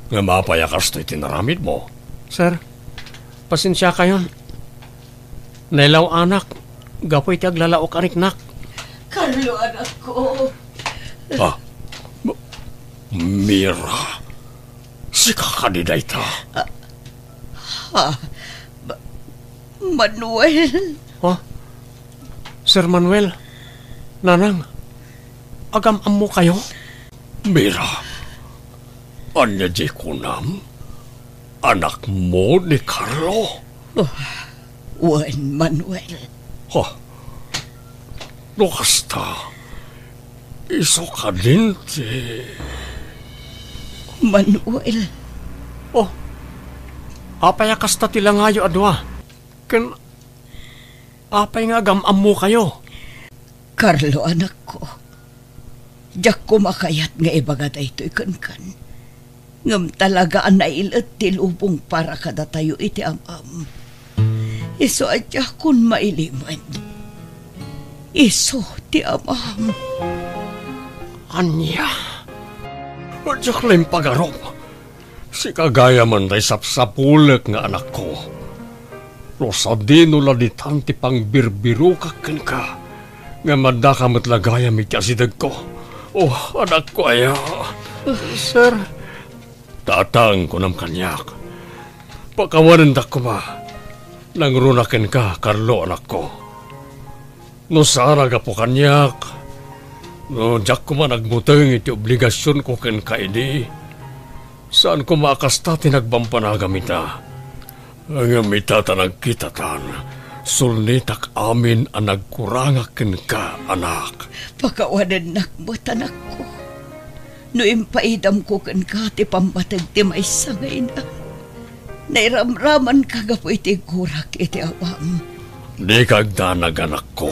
Nga mapayakas to itinaramid mo. Sir, pasensya kayon. Nailaw anak, gapoy ti aglalaok aniknak. Carlo, anak ko. Mira, si kakadiday ta. Manuel. Sir Manuel, nanang, agam-am mo kayo? Mira, anya di kunam, anak mo ni Carlo. Juan Manuel. Lokasta, iso ka din ti... Manuel. Apay kasta tila ngayo adwa. Apay nga agam-am mo kayo. Carlo, anak ko. Diyak ko makayat nga ibaga da ito'y kankan. Ngam talaga ang nailat tilubong para kada tayo iti amam. Iso adya kun mailiman. Iso ti amam. Anya? Adyak lang pagarong. Si kagaya man day sapsapulek nga anak ko. No sa dino laditan ti pang birbiro kakan ka. Nga madakamat lagaya mi kasidag ko. Anak ko aya. Sir, tatang ko ng kanyak. Pakawanan da ko ba? Nangrunakin ka, Carlo, anak ko. No saraga po kanyak. No, jak ko man nagmuteng iti obligasyon ko ken kaidi. Saan ko makasta tinagbampanagamitah? Ang amita tanagkitatan, sulnitak amin ang nagkurangakin ka, anak. Pakawanan nakbot, anak ko. No impaidam ko kan ka, ti pamatag ti may sangay na. Nairamraman ka gapo iti kurak iti awam. Di kagdanag, anak ko.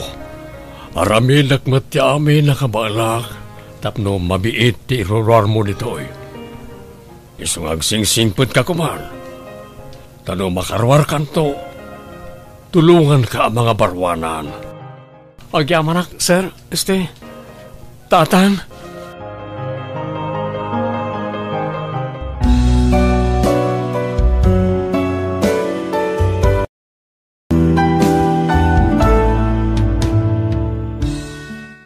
Aramin nakmati amin nakabalak, tapno mabiit ti irurar mo nito'y. Isungag sing-singput ka kuman. Tano makarwar kanto, tulungan ka ang mga barwanan. Agyamanak, sir, tatang.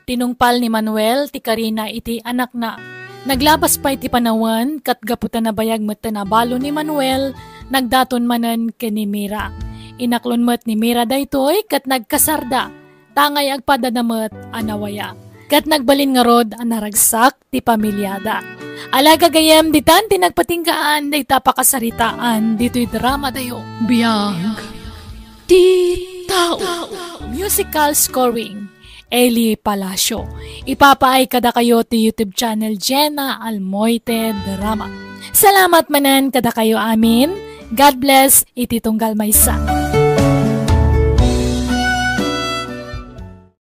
Tinungpal ni Manuel ti Karina iti anak na. Naglabas pa iti panawan kat gaputan na bayag met na balo ni Manuel nagdaton manen ken ni Mira. Inaklon met ni Mira daytoy kat nagkasarda tangay agpadadamet anawaya. Kat nagbalin nga rod ang naragsak ti pamilyada. Alaga gayam ditan tinagpatingkaan dayta pakasaritaan dito'y drama dayo. Biyag ti tao. Musical scoring Eli Palacio. Ipapaay kada kayo ti YouTube channel Jenna Almoite Drama. Salamat manan kada kayo amin. God bless iti tunggal maysa.